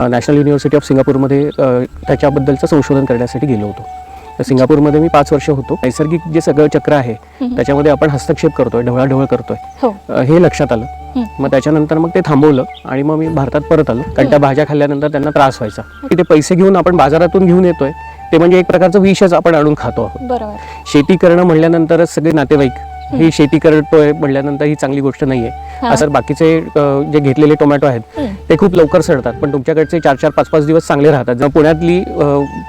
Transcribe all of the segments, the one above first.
National university of सिंगापूरमध्ये त्याच्याबद्दलचं संशोधन करण्यासाठी गेलो होतो. तर सिंगापूरमध्ये मी 5 वर्ष होतो. नैसर्गिक जे सगळं चक्र आहे त्याच्यामध्ये आपण हस्तक्षेप करतोय, ढवळाढवळ करतोय, हे लक्षात आलं. मग त्याच्यानंतर मग ते थांबवलं आणि मग मी भारतात परत आलो. कारण त्या भाज्या खाल्ल्यानंतर त्यांना त्रास व्हायचा. की ते पैसे घेऊन आपण बाजारातून घेऊन येतोय ते म्हणजे एक प्रकारचं विषच आपण आणून खातो आहोत. बरोबर. शेती करणं म्हणल्यानंतरच सगळे नातेवाईक ही शेती करतोय म्हणल्यानंतर ही चांगली गोष्ट नाहीये. असं बाकीचे जे घेतलेले टोमॅटो आहेत ते खूप लवकर सडतात, पण तुमच्याकडचे 4-4, 5-5 दिवस चांगले राहतात. जर पुण्यातली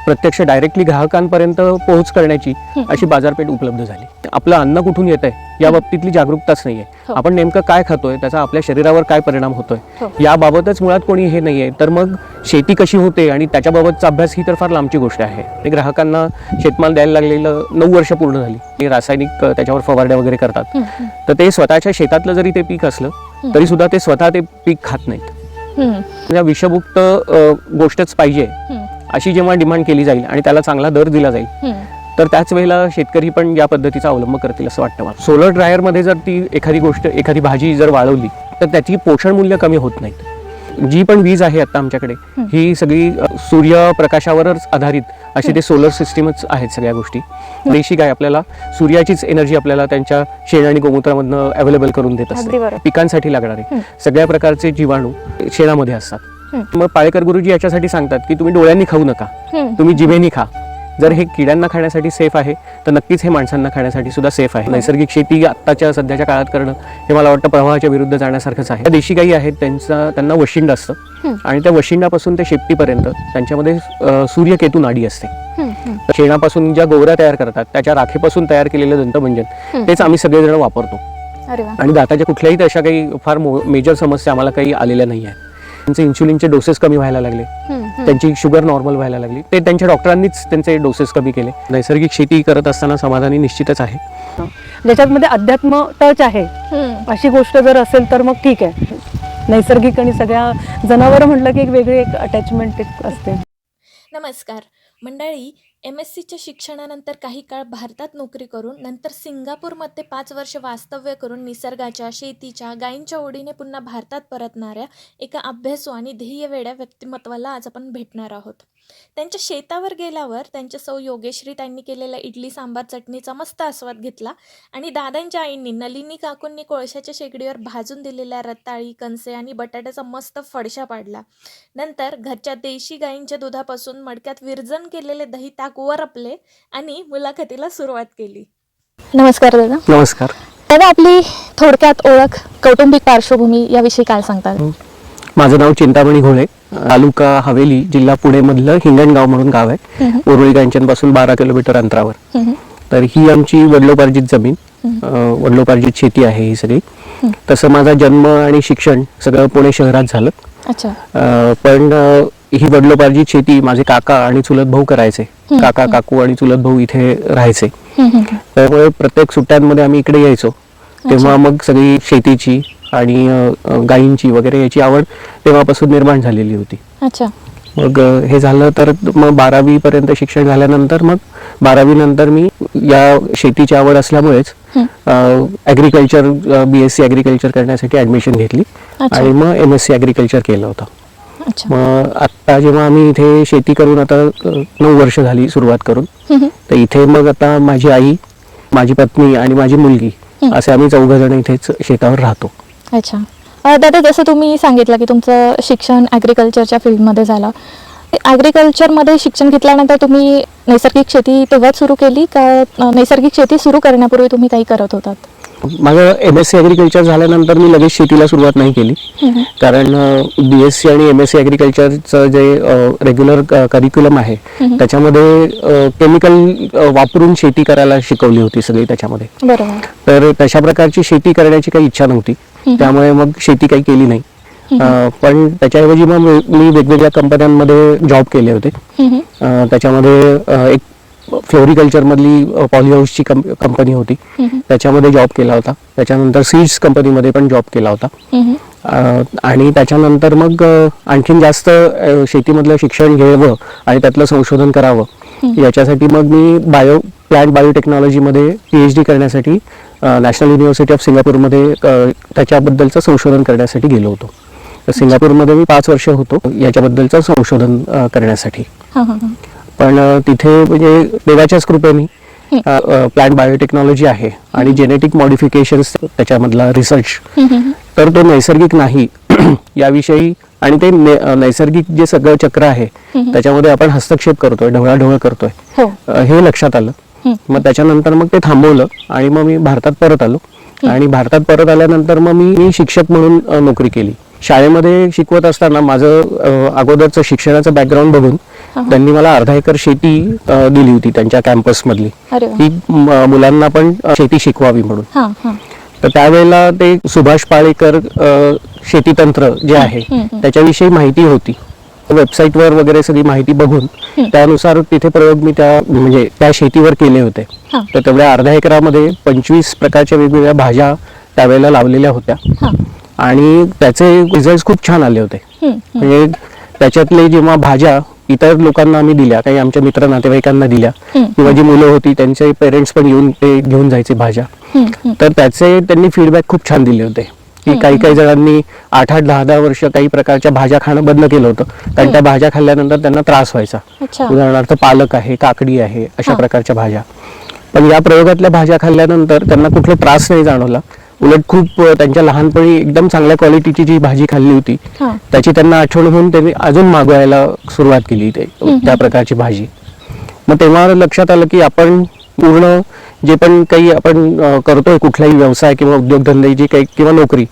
प्रत्यक्ष डायरेक्टली ग्राहकांपर्यंत पोहोच करण्याची अशी बाजारपेठ उपलब्ध झाली. आपलं अन्न कुठून येत आहे या बाबतीतली जागरूकताच नाहीये. आपण नेमकं काय खातोय, त्याचा आपल्या शरीरावर काय परिणाम होतोय याबाबतच मुळात कोणी हे नाहीये. तर मग शेती कशी होते आणि त्याच्याबाबतचा अभ्यास ही तर फार लांबची गोष्ट आहे. आणि ग्राहकांना शेतमाल द्यायला लागलेलं 9 वर्ष पूर्ण झाली. रासायनिक त्याच्यावर फवारण्या वगैरे करतात, तर ते स्वतःच्या शेतातलं जरी ते पीक असलं तरी सुद्धा ते स्वतः ते पीक खात नाहीत. विषमुक्त गोष्टच पाहिजे अशी जेव्हा डिमांड केली जाईल आणि त्याला चांगला दर दिला जाईल तर त्याच वेळेला शेतकरी पण या पद्धतीचा अवलंब करतील असं वाटतं मला. सोलर ड्रायरमध्ये जर ती एखादी भाजी जर वाळवली तर त्याची पोषण मूल्य कमी होत नाहीत. जी पण वीज आहे आता आमच्याकडे ही सगळी सूर्यप्रकाशावरच आधारित अशी ते सोलर सिस्टीमच आहेत सगळ्या गोष्टी. देशी गाय आपल्याला सूर्याचीच एनर्जी आपल्याला त्यांच्या शेण आणि गोमूत्रामधनं अवेलेबल करून देत असते. पिकांसाठी लागणारे सगळ्या प्रकारचे जीवाणू शेणामध्ये असतात. मग पाळेकर गुरुजी याच्यासाठी सांगतात की तुम्ही डोळ्यांनी खाऊ नका, तुम्ही जिभेनी खा. जर हे किड्यांना खाण्यासाठी सेफ आहे तर नक्कीच हे माणसांना खाण्यासाठी सुद्धा सेफ आहे. नैसर्गिक शेती आत्ताच्या सध्याच्या काळात करणं हे मला वाटतं प्रवाहाच्या विरुद्ध जाण्यासारखंच आहे. देशी गायी आहेत त्यांना वशिंड असतं आणि त्या वशिंडापासून ते शेपटीपर्यंत त्यांच्यामध्ये सूर्यकेतू नाडी असते. शेणापासून ज्या गोवऱ्या तयार करतात त्याच्या राखेपासून तयार केलेलं दंतभंजन तेच आम्ही सगळेजण वापरतो. आणि दाताच्या कुठल्याही तशा काही फार मेजर समस्या आम्हाला काही आलेल्या नाही आहेत. त्यांचे इन्सुलिनचे डोसेस कमी व्हायला लागले, त्यांची शुगर नॉर्मल व्हायला लागली. ते त्यांच्या डॉक्टरांनीच त्यांचे डोसेस कमी केले. नैसर्गिक शेती करत असताना समाधानी निश्चितच आहे. ज्याच्यामध्ये अध्यात्म टच आहे अशी गोष्ट जर असेल तर मग ठीक आहे. नैसर्गिक आणि सगळ्या जनावर म्हटलं की एक वेगळी एक अटॅचमेंट असते. नमस्कार मंडळी. MSCच्या शिक्षणानंतर काही काळ भारतात नोकरी करून नंतर सिंगापूरमध्ये 5 वर्ष वास्तव्य करून निसर्गाच्या, शेतीच्या, गायींच्या ओढीने पुन्हा भारतात परतणाऱ्या एका अभ्यासू आणि ध्येयवेड्या व्यक्तिमत्वाला आज आपण भेटणार आहोत. त्यांच्या शेतावर गेल्यावर त्यांच्या सौ योगेश्री त्यांनी केलेल्या इडली सांबार चटणीचा मस्त आस्वाद घेतला आणि दादांच्या आईंनी नलिनी काकूंनी कोळशाच्या शेगडीवर भाजून दिलेल्या रताळी, कणसे आणि बटाट्याचा मस्त फडशा पाडला. नंतर घरच्या देशी गायींच्या दुधापासून मडक्यात विरजण केलेले दही ताक वरपले आणि मुलाखतीला सुरुवात केली. नमस्कार दादा. नमस्कार दादा, आपली थोडक्यात ओळख, कौटुंबिक पार्श्वभूमी याविषयी काय सांगतात? माझं नाव चिंतामणी घोळे, तालुका हवेली, जिल्हा पुणे मधलं हिंगणगाव म्हणून गाव आहे. उरुळी कांचनपासून 12 किलोमीटर अंतरावर. तर ही आमची वडिलोपार्जित जमीन, वडिलोपार्जित शेती आहे ही सगळी. तसं माझा जन्म आणि शिक्षण सगळं पुणे शहरात झालं. पण ही वडिलोपार्जित शेती माझे काका आणि चुलत भाऊ करायचे. काका, काकू आणि चुलत भाऊ इथे राहायचे. त्यामुळे प्रत्येक सुट्ट्यांमध्ये आम्ही इकडे यायचो. तेव्हा मग सगळी शेतीची आणि गायींची वगैरे याची आवड तेव्हापासून निर्माण झालेली होती. मग हे झालं तर मग 12वी पर्यंत शिक्षण झाल्यानंतर मग 12वी नंतर मी या शेतीची आवड असल्यामुळेच ॲग्रिकल्चर BSc ॲग्रिकल्चर करण्यासाठी ॲडमिशन घेतली आणि मग MSc ॲग्रिकल्चर केलं होतं. मग आता जेव्हा आम्ही इथे शेती करून आता 9 वर्ष झाली सुरुवात करून, तर इथे मग आता माझी आई, माझी पत्नी आणि माझी मुलगी असे आम्ही 4 जण इथेच शेतावर राहतो. अच्छा दादा, जसं तुम्ही सांगितलं की तुमचं शिक्षण ॲग्रिकल्चरच्या फील्डमध्ये झालं. ॲग्रिकल्चरमध्ये शिक्षण घेतल्यानंतर तुम्ही नैसर्गिक शेती तेव्हाच सुरू केली का नैसर्गिक शेती सुरू करण्यापूर्वी तुम्ही काही करत होतात? माझं MSc ॲग्रिकल्चर झाल्यानंतर मी लगेच शेतीला सुरुवात नाही केली. कारण BSc आणि MSc ॲग्रिकल्चरचं जे रेग्युलर करिक्युलम आहे त्याच्यामध्ये केमिकल वापरून शेती करायला शिकवली होती सगळी त्याच्यामध्ये. बरोबर. तर तशा प्रकारची शेती करण्याची काही इच्छा नव्हती, त्यामुळे मग शेती काही केली नाही. पण त्याच्याऐवजी मग मी वेगवेगळ्या कंपन्यांमध्ये जॉब केले होते. त्याच्यामध्ये एक फ्लोरिकल्चर मधली पॉलीहाऊसची कंपनी होती, त्याच्यामध्ये जॉब केला होता. त्याच्यानंतर सीड्स कंपनीमध्ये पण जॉब केला होता. आणि त्याच्यानंतर मग आणखीन जास्त शेतीमधलं शिक्षण घ्यावं आणि त्यातलं संशोधन करावं याच्यासाठी मग मी प्लांट बायोटेक्नॉलॉजीमध्ये PhD करण्यासाठी नॅशनल युनिव्हर्सिटी ऑफ सिंगापूरमध्ये त्याच्याबद्दलचं संशोधन करण्यासाठी गेलो होतो. तर सिंगापूरमध्ये मी 5 वर्ष होतो याच्याबद्दलचं संशोधन करण्यासाठी. पण तिथे म्हणजे देवाच्याच कृपेने प्लांट बायोटेक्नॉलॉजी आहे आणि जेनेटिक मॉडिफिकेशन्स त्याच्यामधला रिसर्च, तर तो नैसर्गिक नाही याविषयी आणि ते नैसर्गिक जे सगळं चक्र आहे त्याच्यामध्ये आपण हस्तक्षेप करतोय, ढवळाढवळ करतोय, हे लक्षात आलं. मग त्याच्यानंतर मग ते थांबवलं आणि मग मी भारतात परत आलो. आणि भारतात परत आल्यानंतर मग मी शिक्षक म्हणून नोकरी केली. शाळेमध्ये शिकवत असताना माझं अगोदरचं शिक्षणाचं बॅकग्राऊंड बघून त्यांनी मला अर्धा एकर शेती दिली होती त्यांच्या कॅम्पस मधली, की मुलांना पण शेती शिकवावी म्हणून. तर त्यावेळेला ते सुभाष पाळेकर शेतीतंत्र जे आहे त्याच्याविषयी माहिती होती. वेबसाईटवर वगैरे सगळी माहिती बघून त्यानुसार तिथे प्रयोग मी त्या शेतीवर केले होते. तर तेवढ्या अर्ध्या एकरामध्ये 25 प्रकारच्या वेगवेगळ्या भाज्या त्यावेळेला लावलेल्या होत्या आणि त्याचे रिझल्ट खूप छान आले होते. म्हणजे त्याच्यातले जेव्हा भाज्या इतर लोकांना आम्ही दिल्या, काही आमच्या मित्र नातेवाईकांना दिल्या किंवा जी मुलं होती त्यांचे पेरेंट्स पण येऊन ते घेऊन जायचे भाज्या, तर त्याचे त्यांनी फीडबॅक खूप छान दिले होते. की काही जणांनी 8-8, 10-10 वर्ष काही प्रकारच्या भाज्या खाणं बंद केलं होतं, कारण त्या भाज्या खाल्ल्यानंतर त्यांना त्रास व्हायचा. उदाहरणार्थ पालक आहे, काकडी आहे, अशा प्रकारच्या भाज्या. पण या प्रयोगातल्या भाज्या खाल्ल्यानंतर त्यांना कुठला त्रास नाही जाणवला. उलट खूप त्यांच्या लहानपणी एकदम चांगल्या क्वालिटीची जी भाजी खाल्ली होती त्याची त्यांना आठवण होऊन त्यांनी अजून मागवायला सुरुवात केली त्या प्रकारची भाजी. मग तेव्हा लक्षात आलं की आपण पूर्ण जे पण काही आपण करतोय कुठलाही व्यवसाय किंवा उद्योगधंदे जे काही किंवा नोकरी,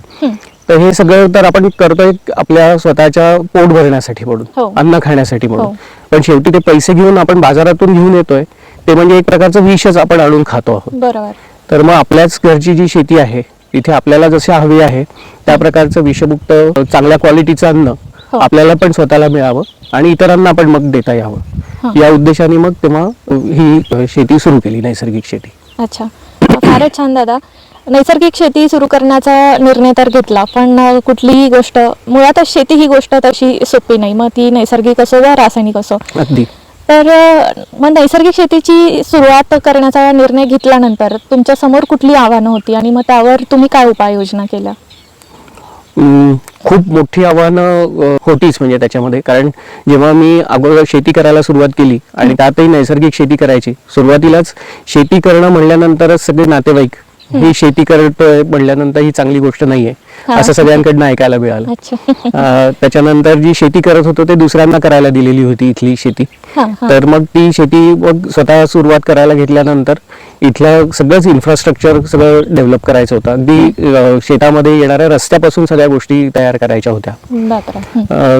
तर हे सगळं तर आपण करतोय आपल्या स्वतःच्या पोट भरण्यासाठी म्हणून, अन्न खाण्यासाठी म्हणून. पण शेवटी ते पैसे घेऊन आपण बाजारातून घेऊन येतोय ते म्हणजे एक प्रकारचं विषच आपण आणून खातो आहोत. बरोबर. तर मग आपल्याच घरची जी शेती आहे तिथे आपल्याला जसे हवी आहे त्या प्रकारचं विषमुक्त चांगल्या क्वालिटीचं अन्न आपल्याला पण स्वतःला मिळावं आणि इतरांना पण मग देता यावं, या उद्देशाने मग तेव्हा ही शेती सुरू केली, नैसर्गिक शेती. अच्छा, फारच छान दादा. नैसर्गिक शेती सुरू करण्याचा निर्णय तर घेतला, पण कुठलीही गोष्ट मुळातच शेती ही गोष्ट तशी सोपी नाही, मग ती नैसर्गिक असो वा रासायनिक असो. अगदी. तर मग नैसर्गिक शेतीची सुरुवात करण्याचा निर्णय घेतल्यानंतर तुमच्या समोर कुठली आव्हानं होती आणि मग त्यावर तुम्ही काय उपाययोजना केल्या? खूप मोठी आव्हानं होतीच म्हणजे त्याच्यामध्ये, कारण जेव्हा मी अगोदर शेती करायला सुरुवात केली आणि त्यातही नैसर्गिक शेती करायची, सुरुवातीलाच शेती करणं म्हणल्यानंतरच सगळे नातेवाईक ही शेती करतोय म्हणल्यानंतर ही चांगली गोष्ट नाहीये असं सगळ्यांकडनं ऐकायला मिळालं. त्याच्यानंतर जी शेती करत होतो ते दुसऱ्यांना करायला दिलेली होती इथली शेती. तर मग ती शेती मग स्वतः सुरुवात करायला घेतल्यानंतर इथलं सगळंच इन्फ्रास्ट्रक्चर सगळं डेव्हलप करायचं होतं. अगदी शेतामध्ये येणाऱ्या रस्त्यापासून सगळ्या गोष्टी तयार करायच्या होत्या.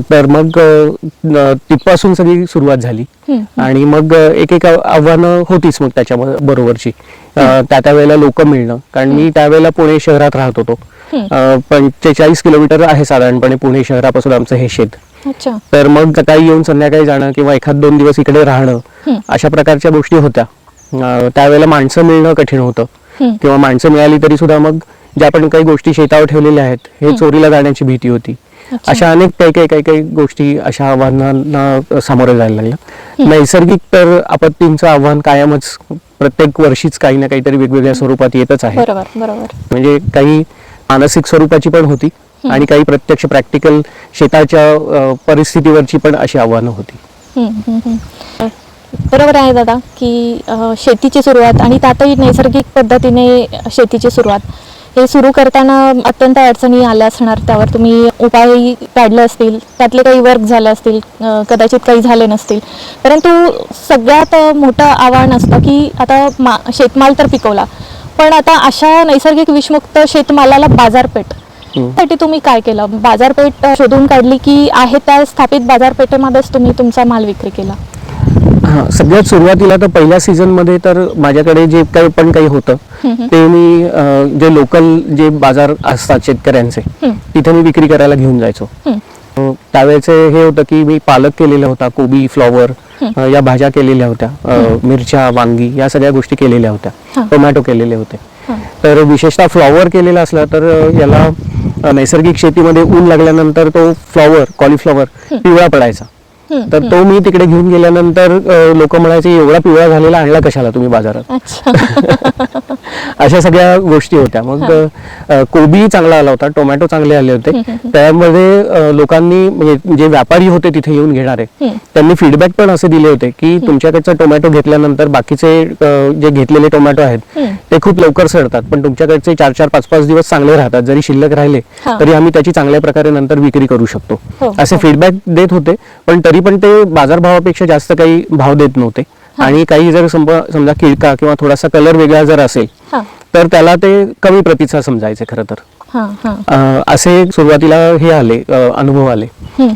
तर मग तिथपासून सगळी सुरुवात झाली आणि मग एक आव्हानं होतीच मग त्याच्या बरोबरची. त्या वेळेला लोक मिळणं, कारण मी त्यावेळेला पुणे शहरात राहत होतो. 45 किलोमीटर आहे साधारणपणे पुणे शहरापासून आमचं हे शेत. तर मग सकाळी येऊन संध्याकाळी जाणं किंवा 1-2 दिवस इकडे राहणं अशा प्रकारच्या गोष्टी होत्या. त्यावेळेला माणसं मिळणं कठीण होतं किंवा माणसं मिळाली तरी सुद्धा मग ज्या पण काही गोष्टी शेतावर ठेवलेल्या आहेत हे चोरीला जाण्याची भीती होती. अशा अनेक काही गोष्टी अशा आव्हानांना सामोरे जायला लागल्या. नैसर्गिक तर आपत्तींचं आव्हान कायमच प्रत्येक वर्षीच काही ना काहीतरी वेगवेगळ्या स्वरूपात येतच आहे. म्हणजे काही मानसिक स्वरूपाची पण होती आणि काही प्रत्यक्ष प्रॅक्टिकल शेताच्या परिस्थितीवरची पण अशी आव्हानं होती. बरोबर आहे दादा की शेतीची सुरुवात आणि त्यातही नैसर्गिक पद्धतीने शेतीची सुरुवात हे सुरू करताना अत्यंत अडचणी आल्या असणार, त्यावर तुम्ही उपाय काढले असतील, त्यातले काही वर्क झाले असतील, कदाचित काही झाले नसतील. परंतु सगळ्यात मोठं आव्हान असतं की आता शेतमाल तर पिकवला, पण आता अशा नैसर्गिक विषमुक्त शेतमालाला बाजारपेठ साठी तुम्ही काय केलं? बाजारपेठ शोधून काढली की आहे त्या स्थापित बाजारपेठेमध्येच तुम्ही तुमचा माल विक्री केला? सगळ्यात सुरुवातीला तर पहिल्या सीझन मध्ये तर माझ्याकडे जे काही होतं ते मी जे लोकल जे बाजार असतात शेतकऱ्यांचे तिथे मी विक्री करायला घेऊन जायचो. त्यावेळेचे हे होतं की मी पालक केलेला होता, कोबी, फ्लॉवर या भाज्या केलेल्या होत्या, मिरच्या, वांगी या सगळ्या गोष्टी केलेल्या होत्या, टोमॅटो केलेले होते. तर विशेषतः फ्लॉवर केलेला असला तर याला नैसर्गिक शेतीमध्ये ऊन लागल्यानंतर तो फ्लॉवर, कॉलीफ्लॉवर पिवळा पडायचा. तर तो मी तिकडे घेऊन गेल्यानंतर लोक म्हणायचे एवढा पिवळा झालेला आणला कशाला तुम्ही बाजारात. अशा सगळ्या गोष्टी होत्या. मग कोबी चांगला आला होता, टोमॅटो चांगले आले होते. त्यामध्ये लोकांनी म्हणजे जे व्यापारी होते तिथे येऊन घेणारे त्यांनी फीडबॅक पण असे दिले होते की तुमच्याकडचा टोमॅटो घेतल्यानंतर बाकीचे जे घेतलेले टोमॅटो आहेत ते खूप लवकर सडतात, पण तुमच्याकडचे 4-4, 5-5 दिवस चांगले राहतात. जरी शिल्लक राहिले तरी आम्ही त्याची चांगल्या प्रकारे नंतर विक्री करू शकतो असे फीडबॅक देत होते. पण तरी पण ते बाजारभावापेक्षा जास्त काही भाव देत नव्हते. आणि काही जर समजा किडका किंवा थोडासा कलर वेगळा जर असेल तर त्याला ते कमी प्रतीचा समजायचे खरं तर. असे सुरुवातीला हे आले अनुभव आले.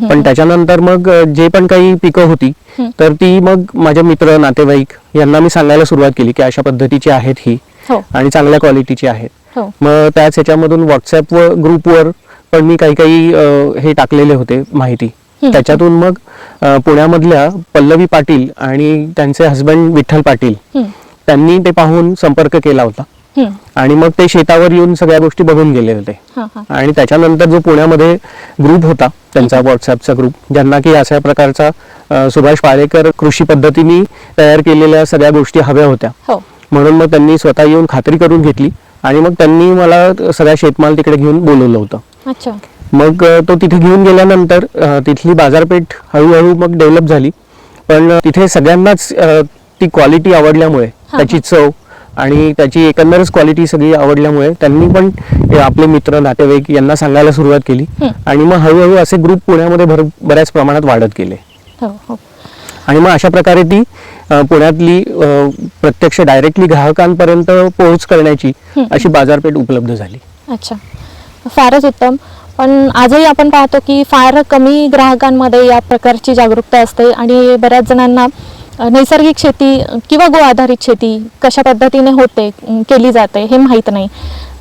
पण त्याच्यानंतर मग जे पण काही पिकं होती तर ती मग माझे मित्र नातेवाईक यांना मी सांगायला सुरुवात केली की अशा पद्धतीची आहेत ही आणि चांगल्या क्वालिटीची आहेत. मग त्याच ह्याच्यामधून व्हॉट्सअप ग्रुपवर पण मी काही हे टाकलेले होते माहिती. त्याच्यातून मग पुण्यामधल्या पल्लवी पाटील आणि त्यांचे हसबंड विठ्ठल पाटील त्यांनी ते पाहून संपर्क केला होता आणि मग ते शेतावर येऊन सगळ्या गोष्टी बघून गेले होते. आणि त्याच्यानंतर जो पुण्यामध्ये ग्रुप होता त्यांचा व्हॉट्सअपचा ग्रुप, ज्यांना की अशा प्रकारचा सुभाष पालेकर कृषी पद्धतीने तयार केलेल्या सगळ्या गोष्टी हव्या होत्या, म्हणून मग त्यांनी स्वतः येऊन खात्री करून घेतली आणि मग त्यांनी मला सगळा शेतमाल तिकडे घेऊन बोलवलं होतं. मग तो तिथे घेऊन गेल्यानंतर तिथली बाजारपेठ हळूहळू मग डेव्हलप झाली. पण तिथे सगळ्यांनाच ती क्वालिटी आवडल्यामुळे, त्याची चव आणि त्याची एकंदरच क्वालिटी सगळी आवडल्यामुळे त्यांनी पण आपले मित्र नातेवाईक यांना सांगायला सुरुवात केली आणि मग हळूहळू असे ग्रुप पुण्यामध्ये बऱ्याच प्रमाणात वाढत गेले. आणि मग अशा प्रकारे ती पुण्यातली प्रत्यक्ष डायरेक्टली ग्राहकांपर्यंत पोहोच करण्याची अशी बाजारपेठ उपलब्ध झाली. अच्छा, फारच उत्तम. पण आजही आपण पाहतो की फार कमी ग्राहकांमध्ये या प्रकारची जागरूकता असते आणि बऱ्याच जणांना नैसर्गिक शेती किंवा गो आधारित शेती कशा पद्धतीने होते, केली जाते हे माहीत नाही.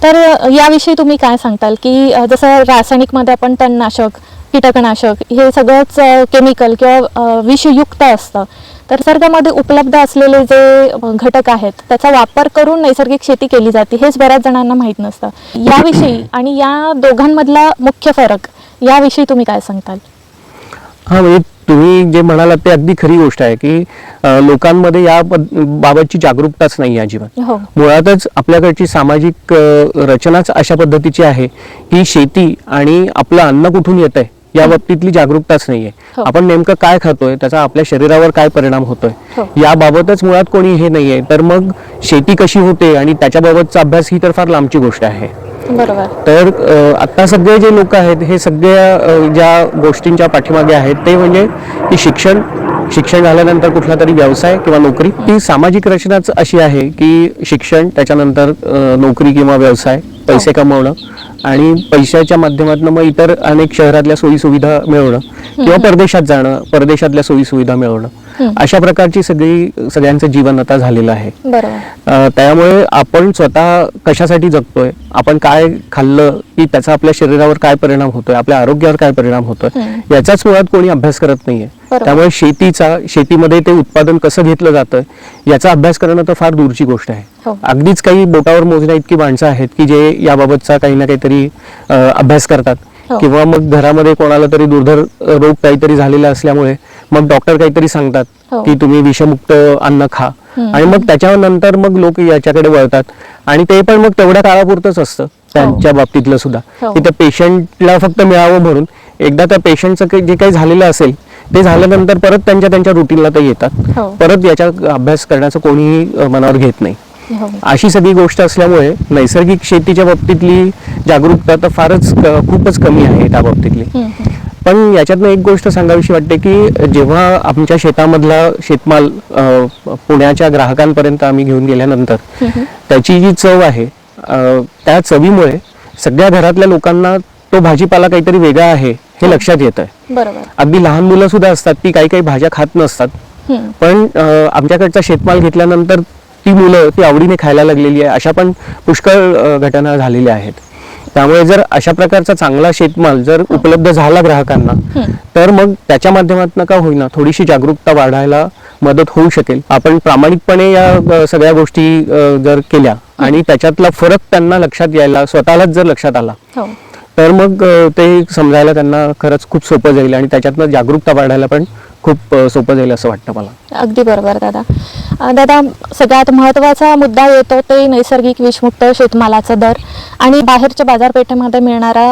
तर याविषयी तुम्ही काय सांगताल की जसं रासायनिकमध्ये आपण तणनाशक, कीटकनाशक हे सगळंच केमिकल किंवा विषयुक्त असतं, तर निसर्गामध्ये उपलब्ध असलेले जे घटक आहेत त्याचा वापर करून नैसर्गिक शेती केली जाते हेच बऱ्याच जणांना माहीत नसतं. याविषयी आणि या दोघांमधला मुख्य फरक याविषयी तुम्ही काय सांगताल? हा, म्हणजे तुम्ही जे म्हणालात ते अगदी खरी गोष्ट आहे की लोकांमध्ये या बाबतची जागरूकताच नाही अजिबात. मुळातच आपल्याकडची सामाजिक रचनाच अशा पद्धतीची आहे की शेती आणि आपलं अन्न कुठून येत आहे या बाबतीतली जागरूकताच नाहीये. आपण नेमकं काय खातोय, त्याचा आपल्या शरीरावर काय परिणाम होतोय याबाबतच मुळात कोणी हे नाहीये. तर मग शेती कशी होते आणि त्याच्याबाबतचा अभ्यास ही तर फार लांबची गोष्ट आहे. बरोबर. तर आता सगळे जे लोक आहेत हे सगळ्या ज्या गोष्टींच्या पाठीमागे आहेत ते म्हणजे की शिक्षण झाल्यानंतर कुठला तरी व्यवसाय किंवा नोकरी. ती सामाजिक रचनाच अशी आहे की शिक्षण, त्याच्यानंतर नोकरी किंवा व्यवसाय, पैसे कमवणं आणि पैशाच्या माध्यमातून मग इतर अनेक शहरातल्या सोयी सुविधा मिळवणं किंवा परदेशात जाणं, परदेशातल्या सोयी सुविधा मिळवणं, अशा प्रकारची सगळ्यांचं जीवन आता झालेलं आहे. त्यामुळे आपण स्वतः कशासाठी जगतोय, आपण काय खाल्लं की त्याचा आपल्या शरीरावर काय परिणाम होतोय, आपल्या आरोग्यावर काय परिणाम होतोय याचाच मुळात कोणी अभ्यास करत नाहीये. त्यामुळे शेतीमध्ये ते उत्पादन कसं घेतलं जातं याचा अभ्यास करणं तर फार दूरची गोष्ट आहे. अगदीच काही बोटावर मोजण्या इतकी माणसं आहेत की जे याबाबतचा काही ना काहीतरी अभ्यास करतात. किंवा मग घरामध्ये कोणाला तरी दुर्धर रोग काहीतरी झालेला असल्यामुळे मग डॉक्टर काहीतरी सांगतात की तुम्ही विषमुक्त अन्न खा आणि मग त्याच्यानंतर मग लोक याच्याकडे वळतात. आणि ते पण मग तेवढ्या काळापुरतच असतं त्यांच्या बाबतीतलं सुद्धा की त्या पेशंटला फक्त मिळावं म्हणून. एकदा त्या पेशंटचं जे काही झालेलं असेल ते झाल्यानंतर परत त्यांच्या रुटीनला ते येतात, परत याचा अभ्यास करण्याचं कोणीही मनावर घेत नाही. अशी सगळी गोष्ट असल्यामुळे नैसर्गिक शेतीच्या बाबतीतली जागरूकता तर खूपच कमी आहे त्या बाबतीतली. पण याच्यातनं एक गोष्ट सांगावीशी वाटते की जेव्हा आमच्या शेतामधला शेतमाल पुण्याच्या ग्राहकांपर्यंत आम्ही घेऊन गेल्यानंतर त्याची जी चव आहे त्या चवीमुळे सगळ्या घरातल्या लोकांना तो भाजीपाला काहीतरी वेगळा आहे हे लक्षात येत आहे. अगदी लहान मुलं सुद्धा असतात ती काही भाज्या खात नसतात, पण आमच्याकडचा शेतमाल घेतल्यानंतर ती मुलं ती आवडीने खायला लागलेली आहे. अशा पण पुष्कळ घटना झालेल्या आहेत. त्यामुळे जर अशा प्रकारचा चांगला शेतमाल जर उपलब्ध झाला ग्राहकांना तर मग त्याच्या माध्यमातून का होईना थोडीशी जागरूकता वाढायला मदत होऊ शकेल. आपण प्रामाणिकपणे या सगळ्या गोष्टी जर केल्या आणि त्याच्यातला फरक त्यांना लक्षात यायला, स्वतःलाच जर लक्षात आला तर मग ते समजायला त्यांना खरंच खूप सोपं जाईल आणि त्याच्यातनं जागरूकता वाढायला पण खूप सोपं जाईल असं वाटतं मला. अगदी बरोबर दादा. दादा, सगळ्यात महत्त्वाचा मुद्दा येतो ते नैसर्गिक विषमुक्त शेतमालाचा दर आणि बाहेरच्या बाजारपेठेमध्ये मिळणारा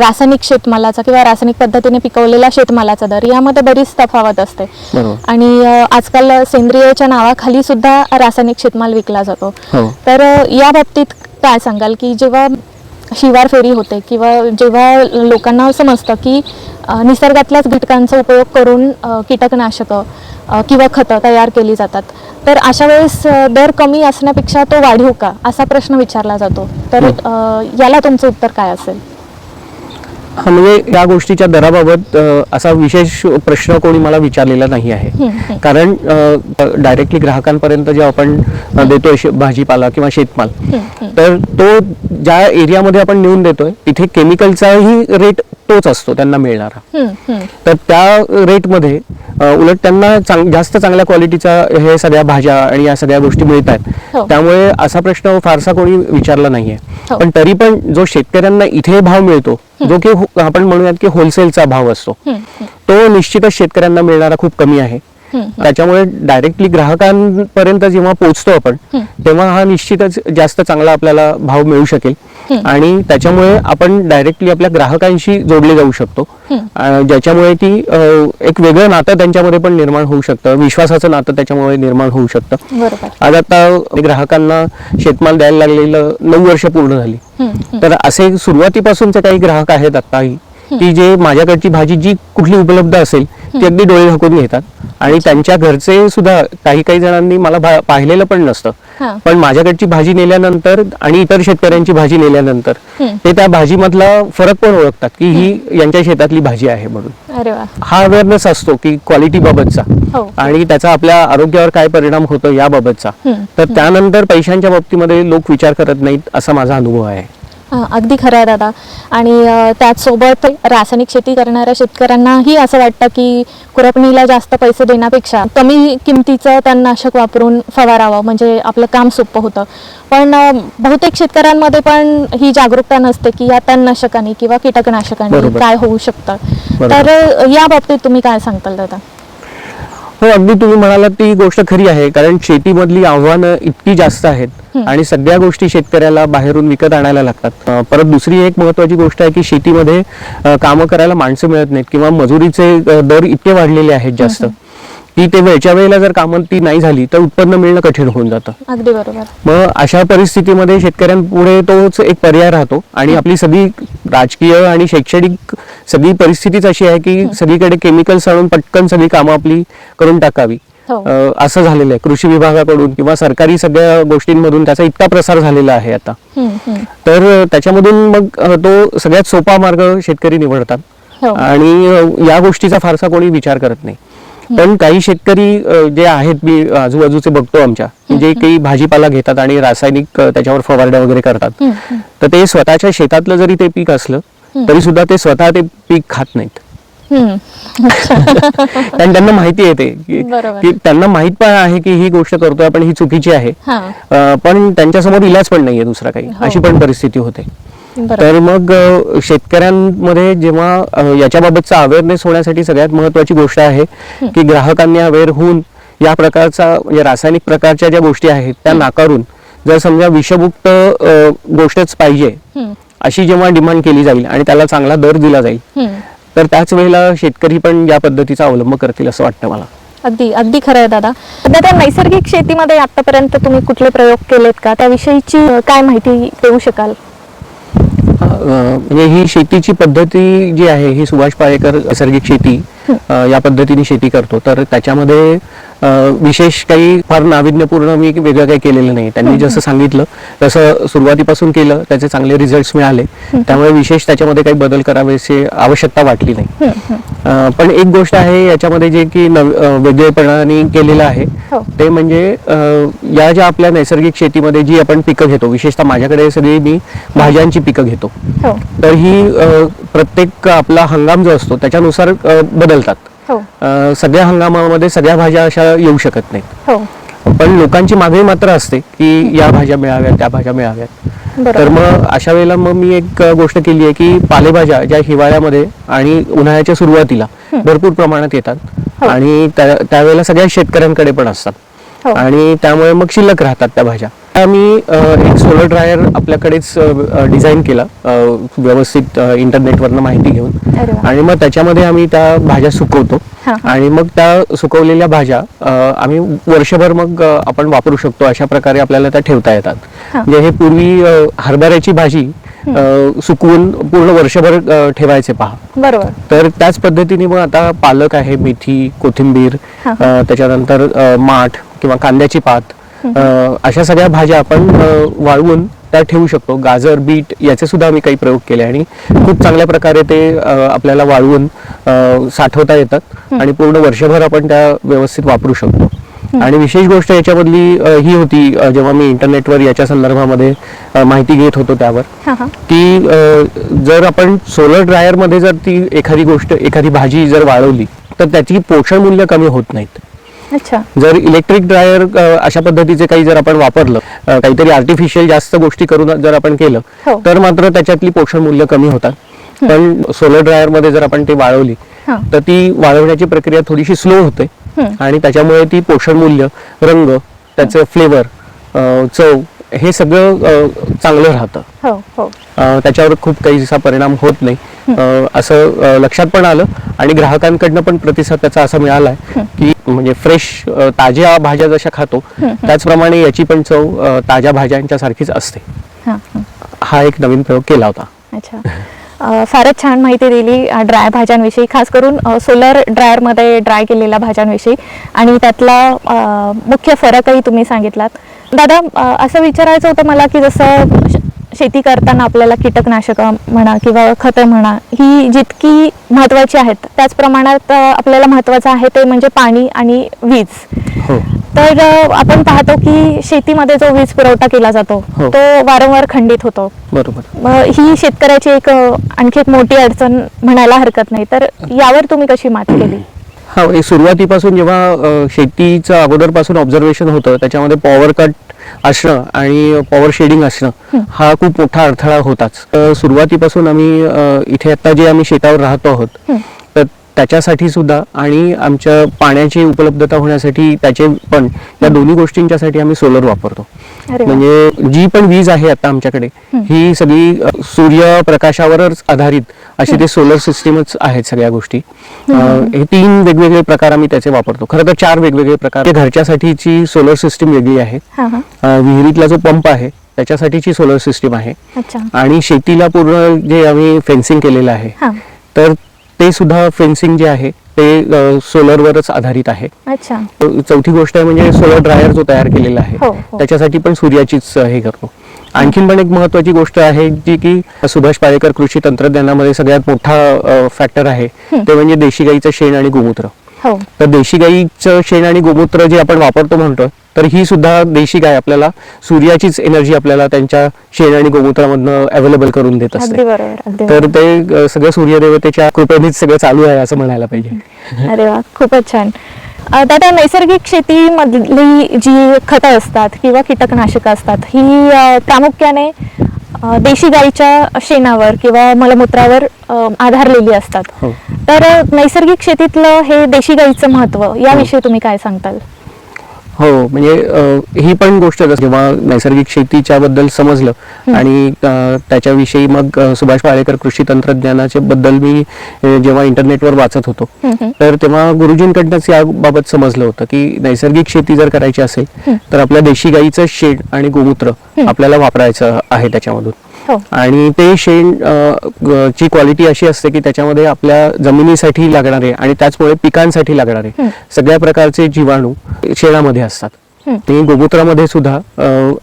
रासायनिक शेतमालाचा किंवा रासायनिक पद्धतीने पिकवलेला शेतमालाचा दर यामध्ये बरीच तफावत असते. बरोबर. आणि आजकाल सेंद्रियच्या नावाखाली सुद्धा रासायनिक शेतमाल विकला जातो. हो. तर या बाबतीत काय सांगाल की जेव्हा शिवार फेरी होते किंवा जेव्हा लोकांना समजतं की निसर्गातल्याच घटकांचा उपयोग करून कीटकनाशकं किंवा खतं तयार केली जातात, तर अशा वेळेस दर कमी असण्यापेक्षा तो वाढीव का असा प्रश्न विचारला जातो. तर याला तुमचं उत्तर काय असेल? हा, म्हणजे या गोष्टीच्या दराबाबत असा विशेष प्रश्न कोणी मला विचारलेला नाही आहे. कारण डायरेक्टली ग्राहकांपर्यंत जे आपण देतोय भाजीपाला किंवा शेतमाल, तर तो ज्या एरियामध्ये आपण नेऊन देतोय तिथे केमिकलचाही रेट तोच असतो त्यांना मिळणारा. तर त्या रेटमध्ये उलट त्यांना जास्त चांगल्या क्वालिटीचा हे सगळ्या भाज्या आणि या सगळ्या गोष्टी मिळत आहेत. त्यामुळे असा प्रश्न फारसा कोणी विचारला नाहीये. पण तरी पण जो शेतकऱ्यांना इथे भाव मिळतो, जो की आपण म्हणूयात की होलसेलचा भाव असतो, तो निश्चितच शेतकऱ्यांना मिळणारा खूप कमी आहे. त्याच्यामुळे डायरेक्टली ग्राहकांपर्यंत जेव्हा पोहोचतो आपण, तेव्हा हा निश्चितच जास्त चांगला आपल्याला भाव मिळू शकेल आणि त्याच्यामुळे आपण डायरेक्टली आपल्या ग्राहकांशी जोडले जाऊ शकतो, ज्याच्यामुळे की एक वेगळं नातं त्यांच्यामध्ये पण निर्माण होऊ शकतं, विश्वासाचं नातं त्याच्यामुळे निर्माण होऊ शकतं. आज आता ग्राहकांना शेतमाल द्यायला लागलेलं 9 वर्ष पूर्ण झाली. तर असे सुरुवातीपासूनचे काही ग्राहक आहेत आताही की जे माझ्याकडची भाजी जी कुठली उपलब्ध असेल ती अगदी डोळे झाकून घेतात आणि त्यांच्या घरचे सुद्धा काही जणांनी मला पाहिलेलं पण नसतं, पण माझ्याकडची भाजी नेल्यानंतर आणि इतर शेतकऱ्यांची भाजी नेल्यानंतर ते त्या भाजीमधला फरक पण ओळखतात की ही यांच्या शेतातली भाजी आहे म्हणून. हा अवेअरनेस असतो की क्वालिटी बाबतचा आणि त्याचा आपल्या आरोग्यावर काय परिणाम होतो याबाबतचा. तर त्यानंतर पैशांच्या बाबतीमध्ये लोक विचार करत नाहीत असा माझा अनुभव आहे. अगदी खरं आहे दादा. आणि त्याचसोबत रासायनिक शेती करणाऱ्या शेतकऱ्यांनाही असं वाटतं की खुरपणीला जास्त पैसे देण्यापेक्षा कमी किमतीचं तणनाशक वापरून फवारावं म्हणजे आपलं काम सोपं होतं. पण बहुतेक शेतकऱ्यांमध्ये पण ही जागरूकता नसते की या तणनाशकाने किंवा कीटकनाशकाने काय होऊ शकतं. तर या बाबतीत तुम्ही काय सांगताल दादा? हो, अगदी तुम्ही म्हणालात ती गोष्ट खरी आहे. कारण शेतीमधली आव्हानं इतकी जास्त आहेत आणि सगळ्या गोष्टी शेतकऱ्याला बाहेरून विकत आणायला लागतात. परत दुसरी एक महत्वाची गोष्ट आहे की शेतीमध्ये कामं करायला माणसं मिळत नाहीत किंवा मजुरीचे दर इतके वाढलेले आहेत जास्त की ते वेळच्या वेळेला जर कामं ती नाही झाली तर उत्पन्न मिळणं कठीण होऊन जातं. अगदी बरोबर. मग अशा परिस्थितीमध्ये शेतकऱ्यांपुढे तोच एक पर्याय राहतो आणि आपली सगळी राजकीय आणि शैक्षणिक सगळी परिस्थितीच अशी आहे की सगळीकडे केमिकल्स आणून पटकन सगळी कामं आपली करून टाकावी असं झालेलं आहे. कृषी विभागाकडून किंवा सरकारी सगळ्या गोष्टींमधून त्याचा इतका प्रसार झालेला आहे आता. तर त्याच्यामधून मग तो सगळ्यात सोपा मार्ग शेतकरी निवडतात आणि या गोष्टीचा फारसा कोणी विचार करत नाही. पण काही शेतकरी जे आहेत, मी आजूबाजूचे बघतो आमच्या, जे काही भाजीपाला घेतात आणि रासायनिक त्याच्यावर फवारण्या वगैरे करतात, तर ते स्वतःच्या शेतातलं जरी ते पीक असलं तरी सुद्धा ते स्वतः ते पीक खात नाहीत. कारण त्यांना माहिती येते की त्यांना माहित पण आहे की ही गोष्ट करतोय आपण ही चुकीची आहे, पण त्यांच्यासमोर इलाज पण नाहीये दुसरा काही, अशी पण परिस्थिती होते. तर मग शेतकऱ्यांमध्ये जेव्हा याच्याबाबतचा अवेअरनेस होण्यासाठी सगळ्यात महत्वाची गोष्ट आहे की ग्राहकांनी अवेअर होऊन या प्रकारचा म्हणजे रासायनिक प्रकारच्या ज्या गोष्टी आहेत त्या नाकारून जर समजा विषमुक्त गोष्टच पाहिजे अशी जेव्हा डिमांड केली जाईल आणि त्याला चांगला दर दिला जाईल तर त्याच वेळेला शेतकरी पण या पद्धतीचा अवलंब करतील असं वाटतं मला. अगदी अगदी खरं आहे दादा. दादा, नैसर्गिक शेतीमध्ये आतापर्यंत तुम्ही कुठले प्रयोग केलेत का, त्याविषयीची काय माहिती देऊ शकाल? म्हणजे ही शेतीची पद्धती जी आहे ही सुभाष पाळेकर नैसर्गिक शेती या पद्धतीने शेती करतो. तर त्याच्यामध्ये विशेष काही फार नाविन्यपूर्ण मी वेगळं काही केलेलं नाही. त्यांनी जसं सांगितलं तसं सुरुवातीपासून केलं, त्याचे चांगले रिझल्ट्स मिळाले, त्यामुळे विशेष त्याच्यामध्ये काही बदल करावेची आवश्यकता वाटली नाही. पण एक गोष्ट आहे याच्यामध्ये जे की वेगळेपणाने केलेलं आहे ते म्हणजे या ज्या आपल्या नैसर्गिक शेतीमध्ये जी आपण पिकं घेतो, विशेषतः माझ्याकडे सगळी मी भाज्यांची पिकं घेतो, तर ही प्रत्येक आपला हंगाम जो असतो त्याच्यानुसार बदलतात. सगळ्या हंगामामध्ये सगळ्या भाज्या अशा येऊ शकत नाहीत, पण लोकांची मागणी मात्र असते की या भाज्या मिळाव्यात त्या भाज्या मिळाव्यात. तर मग अशा वेळेला मग मी एक गोष्ट केली आहे की पालेभाज्या ज्या हिवाळ्यामध्ये आणि उन्हाळ्याच्या सुरुवातीला भरपूर प्रमाणात येतात हो. आणि त्यावेळेला सगळ्या शेतकऱ्यांकडे पण असतात हो. आणि त्यामुळे मग शिल्लक राहतात त्या भाज्या. आम्ही एक सोलर ड्रायर आपल्याकडेच डिझाईन केला, व्यवस्थित इंटरनेटवरनं माहिती घेऊन, अरे वा. आणि मग त्याच्यामध्ये आम्ही त्या भाज्या सुकवतो हा, हा. आणि मग त्या सुकवलेल्या भाज्या आम्ही वर्षभर मग आपण वापरू शकतो. अशा प्रकारे आपल्याला त्या ठेवता येतात. हा. म्हणजे हे पूर्वी हरभऱ्याची भाजी सुकवून पूर्ण वर्षभर ठेवायचे पहा, बरोबर. तर त्याच पद्धतीने मग आता पालक आहे, मेथी, कोथिंबीर, हा. त्याच्यानंतर माठ किंवा कांद्याची पात, अशा सगळ्या भाज्या आपण वाळवून त्या ठेवू शकतो. गाजर, बीट याचे सुद्धा आम्ही काही प्रयोग केले आणि खूप चांगल्या प्रकारे ते आपल्याला वाळवून साठवता येतात आणि पूर्ण वर्षभर आपण त्या व्यवस्थित वापरू शकतो. आणि विशेष गोष्ट याच्यामधली ही होती, जेव्हा मी इंटरनेटवर याच्या संदर्भामध्ये माहिती घेत होतो त्यावर, हा, हा. की जर आपण सोलर ड्रायर मध्ये जर ती एखादी भाजी जर वाळवली तर त्याची पोषण मूल्य कमी होत नाहीत. अच्छा. जर इलेक्ट्रिक ड्रायर अशा पद्धतीचे काही जर आपण वापरलं, काहीतरी आर्टिफिशियल जास्त गोष्टी करून जर आपण केलं, हो. तर मात्र त्याच्यातली पोषण मूल्य कमी होतात. पण सोलर ड्रायर मध्ये जर आपण ते वाळवली हा. तर ती वाळवण्याची प्रक्रिया थोडीशी स्लो होते आणि त्याच्यामुळे ती पोषण मूल्य, रंग, त्याचं फ्लेवर, चव हे सगळं चांगलं राहतं. हो, हो. त्याच्यावर खूप काहीसा परिणाम होत नाही, असं लक्षात पण आलं आणि ग्राहकांकडनं पण प्रतिसाद त्याचा असा मिळालाय की म्हणजे फ्रेश ताज्या भाज्या जशा खातो त्याचप्रमाणे याची पण चव ताज्या भाज्यांच्या सारखीच असते. हा, हा. हा एक नवीन प्रयोग केला होता. अच्छा. फारच छान माहिती दिली ड्राय भाज्यांविषयी, खास करून सोलर ड्रायरमध्ये ड्राय केलेल्या भाज्यांविषयी आणि त्यातला मुख्य फरकही तुम्ही सांगितलात. दादा, असं विचारायचं होतं मला की जसं शेती करताना आपल्याला कीटकनाशकं म्हणा किंवा खतं म्हणा ही जितकी महत्त्वाची आहेत त्याच प्रमाणात आपल्याला महत्त्वाचं आहे ते म्हणजे पाणी आणि वीज. हो. तर आपण पाहतो की शेतीमध्ये जो वीज पुरवठा केला जातो हो. तो वारंवार खंडित होतो. बरोबर. ही शेतकऱ्याची एक आणखी एक मोठी अडचण म्हणायला हरकत नाही. तर यावर तुम्ही कशी मात केली? हा, सुरुवातीपासून जेव्हा शेतीचं अगोदरपासून ऑब्झर्वेशन होतं त्याच्यामध्ये पॉवर कट असणं आणि पॉवर शेडिंग असणं हा खूप मोठा अडथळा होताच. सुरुवातीपासून आम्ही इथे आता जे आम्ही शेतावर राहतो आहोत तर त्याच्यासाठी सुद्धा आणि आमच्या पाण्याची उपलब्धता होण्यासाठी त्याचे पण, या दोन्ही गोष्टींच्यासाठी आम्ही सोलर वापरतो. अरे वा. म्हणजे जी पण वीज आहे आता आमच्याकडे ही सगळी सूर्यप्रकाशावरच आधारित अशी ते सोलर सिस्टीमच आहेत सगळ्या गोष्टी. हे 3 वेगवेगळे प्रकार आम्ही त्याचे वापरतो. खरं तर 4 वेगवेगळे प्रकार. घरच्यासाठीची सोलर सिस्टीम वेगळी आहे, हा, हा. विहिरीतला जो पंप आहे त्याच्यासाठीची सोलर सिस्टीम आहे अच्छा. आणि शेतीला पूर्ण जे आम्ही फेन्सिंग केलेलं आहे हा. तर ते सुद्धा फेन्सिंग जे आहे ते सोलरवरच आधारित आहे. अच्छा. चौथी गोष्ट आहे म्हणजे सोलर ड्रायर जो तयार केलेला आहे हो, हो. त्याच्यासाठी पण सूर्याचीच हे करतो. आणखीन पण एक महत्वाची गोष्ट आहे जी की सुभाष पालेकर कृषी तंत्रज्ञानामध्ये सगळ्यात मोठा फॅक्टर आहे ते म्हणजे देशी गाईचं शेण आणि गोमूत्र. हो. तर देशी गाईचं शेण आणि गोमूत्र जे आपण वापरतो म्हणतोय तर ही सुद्धा देशी गाय आपल्याला सूर्याचीच एनर्जी आपल्याला त्यांच्या शेण आणि गोमूत्रामधनं अवेलेबल करून देत असते. अगदी बरोबर, अगदी तर ते सगळं सूर्यदेवतेच्या कृपेनेच सगळं चालू आहे असं म्हणायला पाहिजे. बरोबर. अरे वा, खूपच छान. दादा, नैसर्गिक शेतीमधली जी खतं असतात किंवा कीटकनाशकं असतात ही प्रामुख्याने देशी गाईच्या शेणावर किंवा मलमूत्रावर आधारलेली असतात. हो. तर नैसर्गिक शेतीतलं हे देशी गाईचं महत्त्व याविषयी तुम्ही काय सांगताल? हो, म्हणजे ही पण गोष्ट जेव्हा नैसर्गिक शेतीच्या बद्दल समजलं आणि त्याच्याविषयी मग सुभाष पालेकर कृषी तंत्रज्ञानाच्या बद्दल मी जेव्हा इंटरनेटवर वाचत होतो तर तेव्हा गुरुजींकडनंच याबाबत समजलं होतं की नैसर्गिक शेती जर करायची असेल तर आपल्या देशी गाईचं शेण आणि गोमूत्र आपल्याला वापरायचं आहे त्याच्यामधून. हो. आणि ते शेण ची क्वालिटी अशी असते की त्याच्यामध्ये आपल्या जमिनीसाठी लागणारे आणि त्याचमुळे पिकांसाठी लागणारे सगळ्या प्रकारचे जीवाणू शेणामध्ये असतात. आणि गोमूत्रामध्ये सुद्धा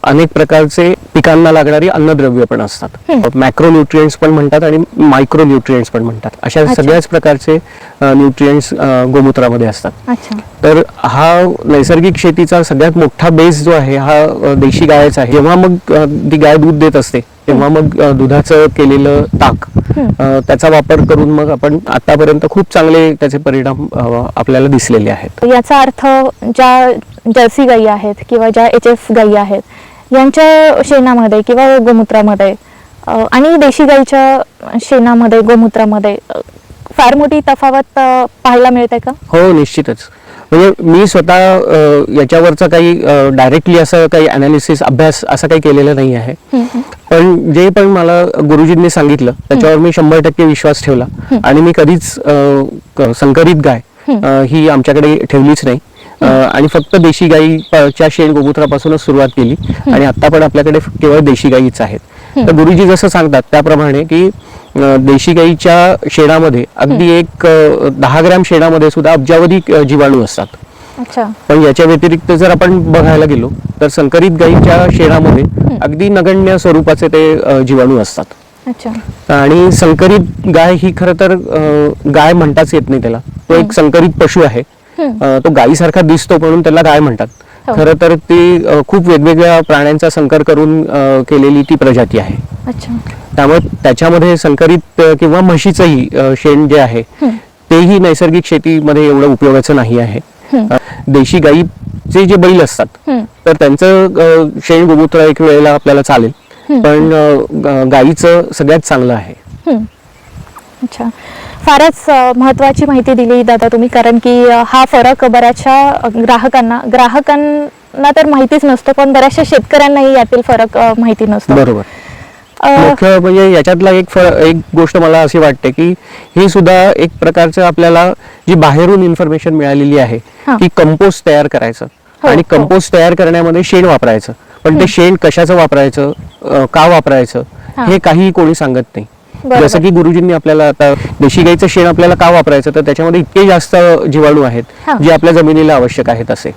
अनेक प्रकारचे पिकांना लागणारी अन्नद्रव्य पण असतात. मॅक्रो न्यूट्रिएंट्स पण म्हणतात आणि मायक्रो न्यूट्रिएंट्स पण म्हणतात. अशा सगळ्याच प्रकारचे न्यूट्रिएंट्स गोमूत्रामध्ये असतात. अच्छा. तर हा नैसर्गिक शेतीचा सगळ्यात मोठा बेस जो आहे हा देशी गायच आहे. जेव्हा मग ती गाय दूध देत असते तेव्हा मग दुधाचं केलेलं ताक त्याचा वापर करून मग आपण आतापर्यंत खूप चांगले त्याचे परिणाम आपल्याला दिसलेले आहेत. याचा अर्थ ज्या जर्सी गायी आहेत किंवा ज्या HF गायी आहेत यांच्या शेणामध्ये किंवा गोमूत्रामध्ये आणि देशी गाईच्या शेणामध्ये गोमूत्रामध्ये फार मोठी तफावत पाहायला मिळते का? हो, निश्चितच. म्हणजे मी स्वतः याच्यावरचा काही डायरेक्टली असं काही अनालिसिस अभ्यास असा काही केलेला नाही आहे. पण जे पण मला गुरुजींनी सांगितलं त्याच्यावर मी 100% विश्वास ठेवला आणि मी कधीच संकरित गाय ही आमच्याकडे ठेवलीच नाही. आणि फक्त देशी गाईच्या शेण गोमूत्रापासूनच सुरुवात केली आणि आता पण आपल्याकडे केवळ देशी गाईच आहेत. तर गुरुजी जसं सांगतात त्याप्रमाणे की देशी गाईच्या शेणामध्ये अगदी एक 10 ग्रॅम शेणामध्ये सुद्धा अब्जावधी जीवाणू असतात. अच्छा. पण याच्या व्यतिरिक्त जर आपण बघायला गेलो तर संकरित गाईच्या शेणामध्ये अगदी नगण्य स्वरूपाचे ते जीवाणू असतात. अच्छा. आणि संकरित गाय ही खरं तर गाय म्हणताच येत नाही त्याला, तो एक संकरित पशु आहे. तो गायीसारखा दिसतो म्हणून त्याला गाय म्हणतात. खरं तर ती खूप वेगवेगळ्या प्राण्यांचा संकर करून केलेली ती प्रजाती आहे. अच्छा. त्यामुळे त्याच्यामध्ये संकरित किंवा म्हशीचंही शेण जे आहे तेही नैसर्गिक शेतीमध्ये एवढं उपयोगाचं नाही आहे. देशी गाईचे जे बैल असतात तर त्यांचं शेण गोमूत्र एक वेळेला आपल्याला चालेल, पण गाईचं सगळ्यात चांगलं आहे. अच्छा. फारच महत्त्वाची माहिती दिली दादा तुम्ही, कारण की हा फरक बऱ्याचशा ग्राहकांना तर माहितीच नसतो, पण बऱ्याचशा शेतकऱ्यांनाही यातील फरक माहिती नसतो. बरोबर. मुख्य म्हणजे याच्यातला एक गोष्ट मला अशी वाटते की ही सुद्धा एक प्रकारचं आपल्याला जी बाहेरून इन्फॉर्मेशन मिळालेली आहे की कंपोस्ट तयार करायचं आणि कंपोस्ट तयार करण्यामध्ये शेण वापरायचं, पण ते शेण कशाचं वापरायचं, का वापरायचं हे काही कोणी सांगत नाही. जसं की गुरुजींनी आपल्याला आता देशी गाईचं शेण आपल्याला का वापरायचं तर त्याच्यामध्ये इतके जास्त जीवाणू आहेत जे आपल्या जमिनीला आवश्यक आहेत असे.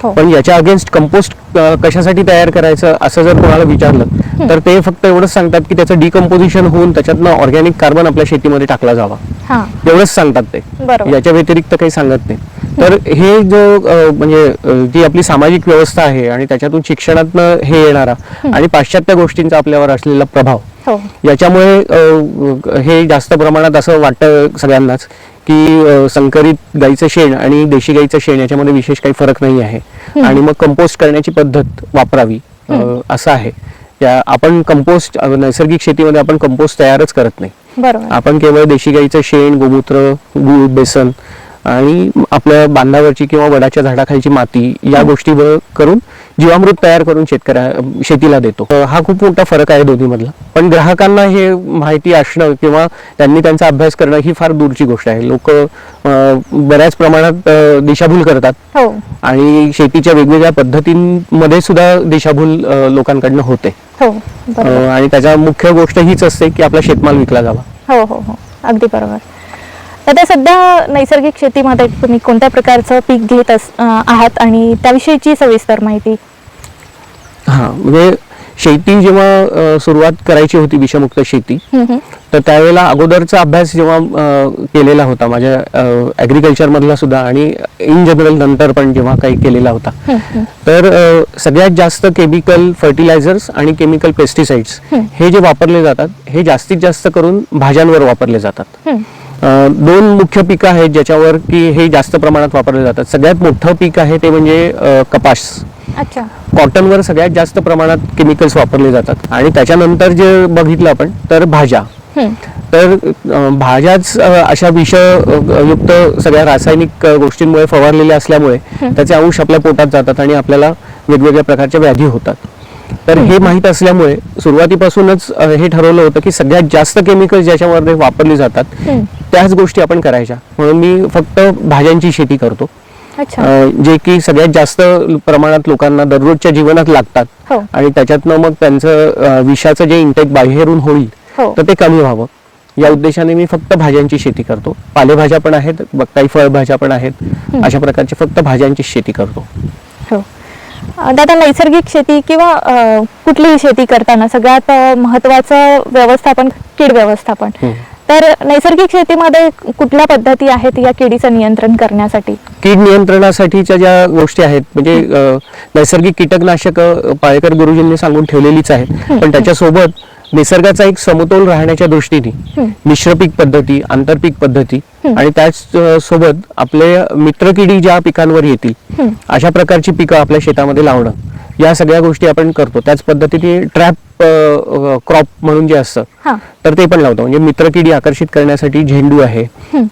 पण याच्या अगेन्स्ट कंपोस्ट कशासाठी तयार करायचं असं जर कोणाला विचारलं तर ते फक्त एवढंच सांगतात की त्याचं डिकम्पोजिशन होऊन त्याच्यातनं ऑर्गॅनिक कार्बन आपल्या शेतीमध्ये टाकला जावा, एवढंच सांगतात ते. याच्या व्यतिरिक्त काही सांगत नाही. तर हे जो म्हणजे जी आपली सामाजिक व्यवस्था आहे आणि त्याच्यातून शिक्षणातनं हे येणारा आणि पाश्चात्य गोष्टींचा आपल्यावर असलेला प्रभाव, याच्यामुळे हे जास्त प्रमाणात असं वाटतं सगळ्यांनाच की संकरित गाईचं शेण आणि देशी गाईचं शेण याच्यामध्ये विशेष काही फरक नाही आहे आणि मग कंपोस्ट करण्याची पद्धत वापरावी असं आहे. आपण कंपोस्ट नैसर्गिक शेतीमध्ये आपण कंपोस्ट तयारच करत नाही. आपण केवळ देशी गाईचं शेण, गोमूत्र, गूळ, बेसन आणि आपल्या बांधावरची किंवा वडाच्या झाडाखालची माती या गोष्टी करून जीवामृत तयार करून शेतीला देतो. हा खूप मोठा फरक आहे दोन्ही मधला. पण ग्राहकांना हे माहिती असणं किंवा त्यांनी त्यांचा अभ्यास करणं ही फार दूरची गोष्ट आहे. लोक बऱ्याच प्रमाणात दिशाभूल करतात आणि शेतीच्या वेगवेगळ्या पद्धतींमध्ये सुद्धा दिशाभूल लोकांकडनं होते. आणि त्याच्या मुख्य गोष्ट हीच असते की आपला शेतमाल विकला जावा. हो हो हो, अगदी बरोबर. आता सध्या नैसर्गिक शेतीमध्ये तुम्ही कोणत्या प्रकारचं पीक घेत आहात आणि त्याविषयीची सविस्तर माहिती? म्हणजे शेती जेव्हा सुरुवात करायची होती विषमुक्त शेती, तर त्यावेळेला अगोदरचा अभ्यास जेव्हा केलेला होता माझ्या ऍग्रिकल्चर मधला सुद्धा आणि इन जनरल नंतर पण जेव्हा काही केलेला होता, तर सगळ्यात जास्त केमिकल फर्टिलायझर्स आणि केमिकल पेस्टिसाइड्स हे जे वापरले जातात हे जास्तीत जास्त करून भाज्यांवर वापरले जातात. दोन मुख्य पिकं आहेत ज्याच्यावर की हे जास्त प्रमाणात वापरले जातात. सगळ्यात मोठं पीक आहे ते म्हणजे कपास. अच्छा. कॉटनवर सगळ्यात जास्त प्रमाणात केमिकल्स वापरले जातात आणि त्याच्यानंतर जे बघितलं आपण तर भाज्या. तर भाज्याच अशा विषयुक्त सगळ्या रासायनिक गोष्टींमुळे फवारलेल्या असल्यामुळे त्याचे अंश आपल्या पोटात जातात आणि आपल्याला वेगवेगळ्या प्रकारच्या व्याधी होतात. तर हे माहीत असल्यामुळे सुरुवातीपासूनच हे ठरवलं होतं की सगळ्यात जास्त केमिकल्स ज्याच्यामध्ये वापरली जातात त्याच गोष्टी आपण करायच्या. म्हणून मी फक्त भाज्यांची शेती करतो, जे की सगळ्यात जास्त प्रमाणात लोकांना दररोजच्या जीवनात लागतात आणि त्याच्यातनं मग त्यांचं विषाचं जे इंटेक बाहेरून होईल तर ते कमी व्हावं या उद्देशाने मी फक्त भाज्यांची शेती करतो. पालेभाज्या पण आहेत, काही फळभाज्या पण आहेत, अशा प्रकारची फक्त भाज्यांची शेती करतो. दादा, नैसर्गिक शेती किंवा कुठलीही शेती करताना सगळ्यात महत्त्वाचं व्यवस्थापन कीड व्यवस्थापन. तर नैसर्गिक शेतीमध्ये कुठल्या पद्धती आहेत या किडीचं नियंत्रण करण्यासाठी? कीड नियंत्रणासाठीच्या ज्या गोष्टी आहेत म्हणजे नैसर्गिक कीटकनाशक पाळेकर गुरुजींनी सांगून ठेवलेलीच आहेत, पण त्याच्यासोबत निसर्गाचा एक समतोल राहण्याच्या दृष्टीने मिश्र पीक पद्धती, आंतरपीक पद्धती आणि त्याच सोबत आपले मित्र किडी ज्या पिकांवर येतील अशा प्रकारची पिकं आपल्या शेतामध्ये लावणं या सगळ्या गोष्टी आपण करतो. त्याच पद्धतीने ट्रॅप क्रॉप म्हणून जे असतं हा. तर ते पण लावतो. म्हणजे मित्रकिडी आकर्षित करण्यासाठी झेंडू आहे,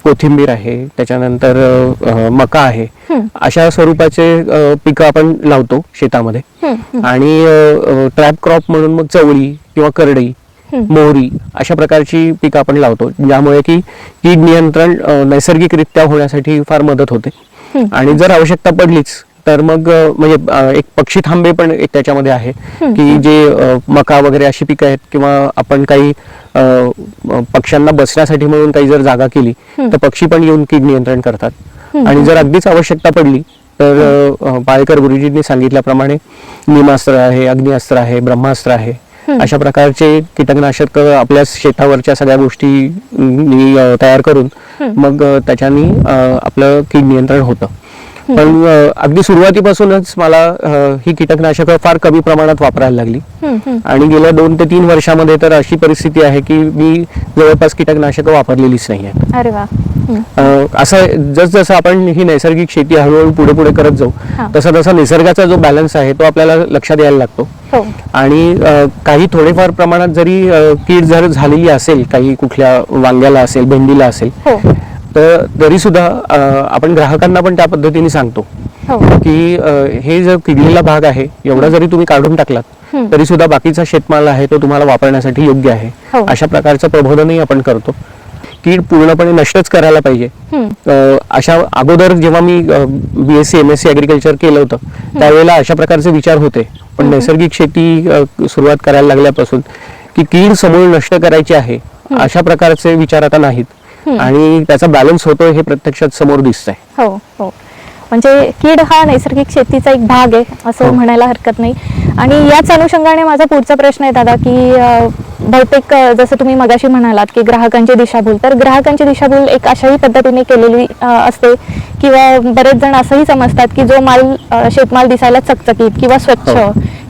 कोथिंबीर आहे, त्याच्यानंतर मका आहे, अशा स्वरूपाचे पिकं आपण लावतो शेतामध्ये. आणि ट्रॅप क्रॉप म्हणून मग चवळी किंवा करडई, मोहरी अशा प्रकारची पिकं आपण लावतो, ज्यामुळे की कीड नियंत्रण नैसर्गिकरित्या होण्यासाठी फार मदत होते. आणि जर आवश्यकता पडलीच तर मग म्हणजे एक पक्षी थांबे पण एक त्याच्यामध्ये आहे की जे मका वगैरे अशी पिकं आहेत, किंवा आपण काही पक्ष्यांना बसण्यासाठी म्हणून काही जर जागा केली तर पक्षी पण येऊन कीड नियंत्रण करतात. आणि जर अगदीच आवश्यकता पडली तर पाळेकर गुरुजींनी सांगितल्याप्रमाणे निमास्त्र आहे, अग्निअस्त्र आहे, ब्रह्मास्त्र आहे, अशा प्रकारचे कीटकनाशक आपल्या शेतावरच्या सगळ्या गोष्टी तयार करून मग त्याच्यानी आपलं कीड नियंत्रण होतं. पण अगदी सुरुवातीपासूनच मला ही कीटकनाशकं फार कमी प्रमाणात वापरायला लागली. आणि गेल्या 2 ते 3 वर्षामध्ये तर अशी परिस्थिती आहे की मी जवळपास कीटकनाशकं वापरलेलीच नाही आहेत. अरे वा. असं जसं आपण ही नैसर्गिक शेती हळूहळू पुढे पुढे करत जाऊ तसा तसा निसर्गाचा जो बॅलन्स आहे तो आपल्याला लक्षात यायला लागतो. आणि काही थोडेफार प्रमाणात जरी कीड जर झालेली असेल, काही कुठल्या वांग्याला असेल, भेंडीला असेल, तर तरी सुद्धा आपण ग्राहकांना पण त्या पद्धतीने सांगतो की हे जर किडलेला भाग आहे एवढा जरी तुम्ही काढून टाकलात तरी सुद्धा बाकीचा शेतमाल आहे तो तुम्हाला वापरण्यासाठी योग्य आहे. अशा प्रकारचं प्रबोधनही आपण करतो. कीड पूर्णपणे नष्टच करायला पाहिजे. अशा अगोदर जेव्हा मी BSc MSc ऍग्रिकल्चर केलं होतं त्यावेळेला अशा प्रकारचे विचार होते. पण नैसर्गिक शेती सुरुवात करायला लागल्यापासून की कीड समूळ नष्ट करायची आहे अशा प्रकारचे विचार आता नाहीत. आणि त्याचा बॅलन्स होतोय हे प्रत्यक्षात समोर दिसतंय. हो हो. म्हणजे कीड हा नैसर्गिक शेतीचा एक भाग आहे असं म्हणायला हरकत नाही. आणि याच अनुषंगाने माझा पुढचा प्रश्न आहे दादा की बहुतेक जसं तुम्ही मगाशी म्हणालात की ग्राहकांची दिशाभूल, तर ग्राहकांची दिशाभूल एक अशाही पद्धतीने केलेली असते किंवा बरेच जण असंही समजतात की जो माल शेतमाल दिसायला चकचकीत किंवा स्वच्छ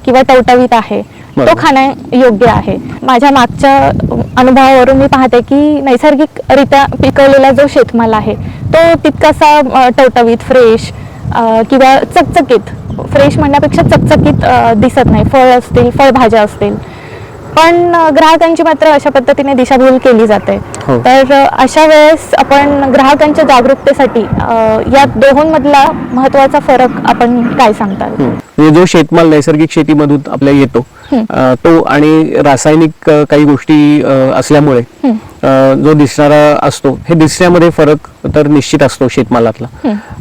किंवा टवटवीत आहे तो खाण्यायोग्य आहे. माझ्या मागच्या अनुभवावरून मी पाहते की नैसर्गिकरित्या पिकवलेला जो शेतमाल आहे तो तितकासा टवटवीत, फ्रेश किंवा चकचकीत, फ्रेश म्हणण्यापेक्षा चकचकीत दिसत नाही. फळ असतील, फळभाज्या असतील, पण ग्राहकांची मात्र अशा पद्धतीने दिशाभूल केली जाते. तर अशा वेळेस आपण ग्राहकांच्या जागरूकतेसाठी या दोहोंमधला महत्वाचा फरक आपण काय सांगताल? म्हणजे जो शेतमाल नैसर्गिक शेतीमधून आपल्या येतो तो आणि रासायनिक काही गोष्टी असल्यामुळे जो दिसणारा असतो, हे दिसण्यामध्ये फरक तर निश्चित असतो शेतमालातला.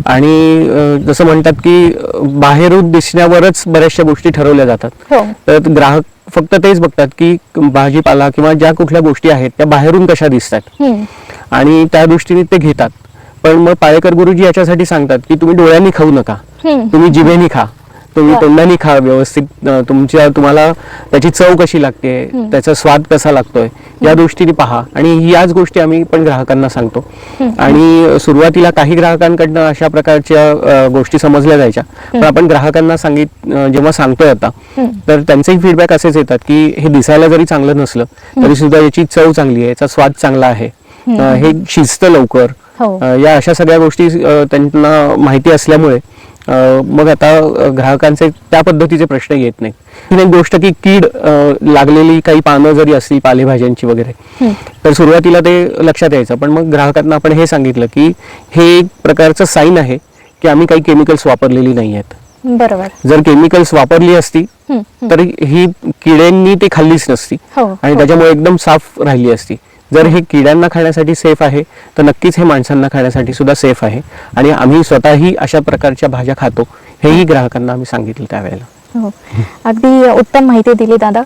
आणि जसं म्हणतात की बाहेरून दिसण्यावरच बऱ्याचशा गोष्टी ठरवल्या जातात. तर ग्राहक फक्त तेच बघतात की भाजीपाला किंवा ज्या कुठल्या गोष्टी आहेत त्या बाहेरून कशा दिसतात आणि त्या दृष्टीने ते घेतात. पण मग पाळेकर गुरुजी याच्यासाठी सांगतात की तुम्ही डोळ्यांनी खाऊ नका, तुम्ही जिभेनी खा, तुम्ही तोंडानी खा व्यवस्थित. तुम्हाला त्याची चव कशी लागते, त्याचा स्वाद कसा लागतोय या दृष्टीने पहा. आणि याच गोष्टी आम्ही पण ग्राहकांना सांगतो. आणि सुरुवातीला काही ग्राहकांकडनं अशा प्रकारच्या गोष्टी समजल्या जायच्या, पण आपण ग्राहकांना जेव्हा सांगतोय आता तर त्यांचेही फीडबॅक असेच येतात की हे दिसायला जरी चांगलं नसलं तरी सुद्धा याची चव चांगली आहे, याचा स्वाद चांगला आहे, हे शिजतं लवकर. या अशा सगळ्या गोष्टी त्यांना माहिती असल्यामुळे मग आता ग्राहकांचे त्या पद्धतीचे प्रश्न येत नाही. ही एक गोष्ट की कीड लागलेली काही पानं जरी असली पालेभाज्यांची वगैरे तर सुरुवातीला ते लक्षात यायचं. पण मग ग्राहकांना आपण हे सांगितलं की हे एक प्रकारचं साईन आहे की आम्ही काही केमिकल्स वापरलेली नाही आहेत. बरोबर. जर केमिकल्स वापरली असती तर ही किड्यांनी ते खाल्लीच नसती आणि त्याच्यामुळे एकदम साफ राहिली असती. जर हे किड्यांना खाण्यासाठी सेफ आहे तर नक्कीच हे माणसांना खाण्यासाठी सुद्धा सेफ आहे. आणि आम्ही स्वतःही अशा प्रकारच्या भाज्या खातो हेही ग्राहकांना आम्ही सांगितलं त्यावेळेला. हो, अगदी उत्तम माहिती दिली दादा.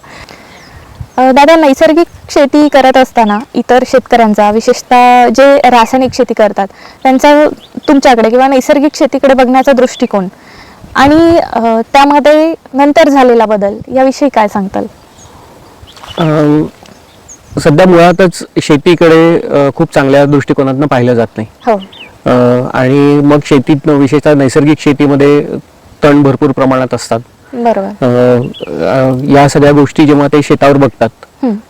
दादा, नैसर्गिक शेती करत असताना इतर शेतकऱ्यांचा, विशेषतः जे रासायनिक शेती करतात त्यांचा तुमच्याकडे किंवा नैसर्गिक शेतीकडे बघण्याचा दृष्टिकोन आणि त्यामध्ये नंतर झालेला बदल याविषयी काय सांगताल? सध्या मुळातच शेतीकडे खूप चांगल्या दृष्टिकोनातून पाहिलं जात नाही. आणि मग शेतीत विशेषतः नैसर्गिक शेतीमध्ये तण भरपूर प्रमाणात असतात. बरोबर. या सगळ्या गोष्टी जेव्हा ते शेतावर बघतात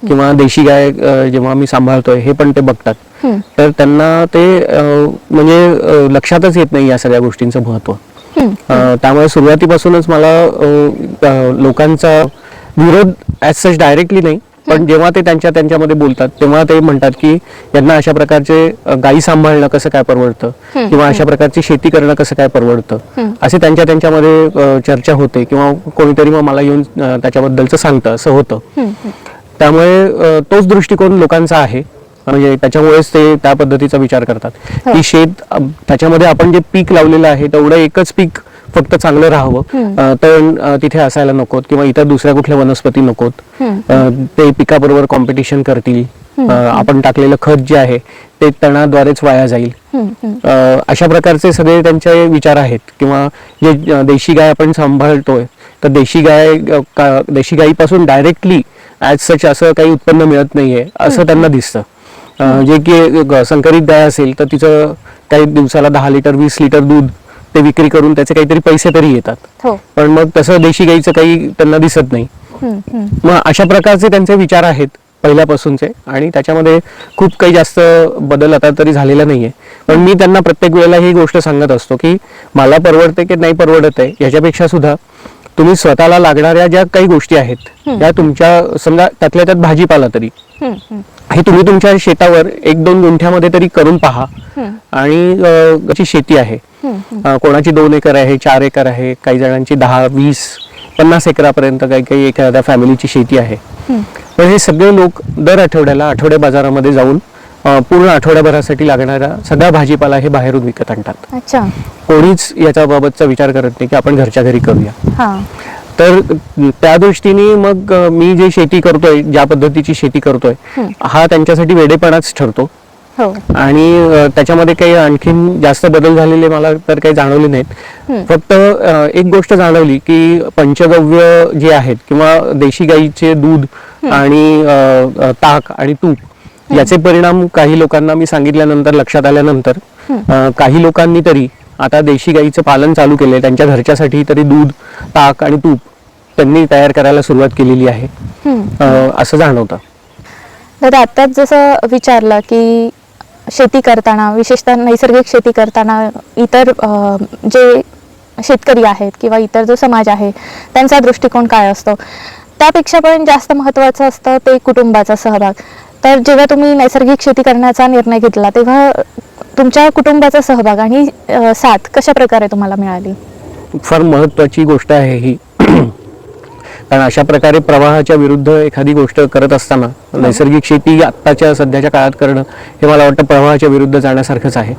किंवा देशी गाय जेव्हा मी सांभाळतोय हे पण ते बघतात तर त्यांना ते म्हणजे लक्षातच येत नाही या सगळ्या गोष्टींचं महत्व. त्यामुळे सुरुवातीपासूनच मला लोकांचा विरोध ॲज सच डायरेक्टली नाही, पण जेव्हा ते त्यांच्यामध्ये बोलतात तेव्हा ते म्हणतात की यांना अशा प्रकारचे गायी सांभाळणं कसं काय परवडतं किंवा अशा प्रकारची शेती करणं कसं काय परवडतं, असे त्यांच्यामध्ये चर्चा होते किंवा कोणीतरी मग मला येऊन त्याच्याबद्दलचं सांगतं, असं होतं. त्यामुळे तोच दृष्टिकोन लोकांचा आहे, म्हणजे त्याच्यामुळेच ते त्या पद्धतीचा विचार करतात की शेत त्याच्यामध्ये आपण जे पीक लावलेलं आहे तेवढं एकच पीक फक्त चांगलं राहावं, तर तिथे असायला नकोत किंवा इतर दुसऱ्या कुठल्या वनस्पती नकोत, ते पिकाबरोबर कॉम्पिटिशन करतील, आपण टाकलेलं खत जे आहे ते तणाद्वारेच वाया जाईल, अशा प्रकारचे सगळे त्यांचे विचार आहेत. किंवा जे देशी गाय आपण सांभाळतोय तर देशी गायीपासून डायरेक्टली ॲज सच असं काही उत्पन्न मिळत नाहीये असं त्यांना दिसतं. जे की संकरित गाय असेल तर तिचं काही दिवसाला 10 लिटर 20 लिटर दूध ते विक्री करून त्याचे काहीतरी पैसे तरी येतात, पण मग तसं देशी गाईचं काही त्यांना दिसत नाही. मग अशा प्रकारचे त्यांचे विचार आहेत पहिल्यापासूनचे, आणि त्याच्यामध्ये खूप काही जास्त बदल आता तरी झालेला नाहीये. पण मी त्यांना प्रत्येक वेळेला ही गोष्ट सांगत असतो की मला परवडते की नाही परवडत आहे याच्यापेक्षा सुद्धा तुम्ही स्वतःला लागणाऱ्या ज्या काही गोष्टी आहेत त्या तुमच्या, समजा त्यातल्या त्यात भाजीपाला तरी हे तुम्ही तुमच्या शेतावर 1-2 गुंठ्यामध्ये तरी करून पहा. आणि जी शेती आहे, कोणाची 2 एकर आहे, 4 एकर आहे, काही जणांची 10, 20, 50 एकरापर्यंत काही एखाद्या फॅमिलीची शेती आहे. पण हे सगळे लोक दर आठवड्याला आठवडे बाजारामध्ये जाऊन पूर्ण आठवड्याभरासाठी लागणारा सगळा भाजीपाला हे बाहेरून विकत आणतात. कोणीच याच्याबाबतचा विचार करत नाही की आपण घरच्या घरी करूया. तर त्या दृष्टीने मग मी जे शेती करतोय, ज्या पद्धतीची शेती करतोय, हा त्यांच्यासाठी वेडेपणाच ठरतो. आणि त्याच्यामध्ये काही आणखीन जास्त बदल झालेले मला तर काही जाणवले नाहीत. फक्त एक गोष्ट जाणवली की पंचगव्य जे आहेत किंवा देशी गाईचे दूध आणि ताक आणि तूप याचे परिणाम काही लोकांना मी सांगितल्यानंतर लक्षात आल्यानंतर काही लोकांनी तरी आता देशी गाईचं पालन चालू केलंय, त्यांच्या घरच्यासाठी तरी दूध, ताक आणि तूप त्यांनी तयार करायला सुरुवात केलेली आहे, असं जाणवतं. दादा, आत्ताच जसं विचारलं की शेती करताना, विशेषतः नैसर्गिक शेती करताना इतर जे शेतकरी आहेत किंवा इतर जो समाज आहे त्यांचा दृष्टिकोन काय असतो, त्यापेक्षा पण जास्त महत्त्वाचं असतं ते कुटुंबाचा सहभाग. तर जेव्हा तुम्ही नैसर्गिक शेती करण्याचा निर्णय घेतला तेव्हा तुमच्या कुटुंबाचा सहभाग आणि साथ कशा प्रकारे तुम्हाला मिळाली? फार महत्त्वाची गोष्ट आहे ही, कारण अशा प्रकारे प्रवाहाच्या विरुद्ध एखादी गोष्ट करत असताना नैसर्गिक शेती आत्ताच्या सध्याच्या काळात करणं हे मला वाटतं प्रवाहाच्या विरुद्ध जाण्यासारखंच आहे.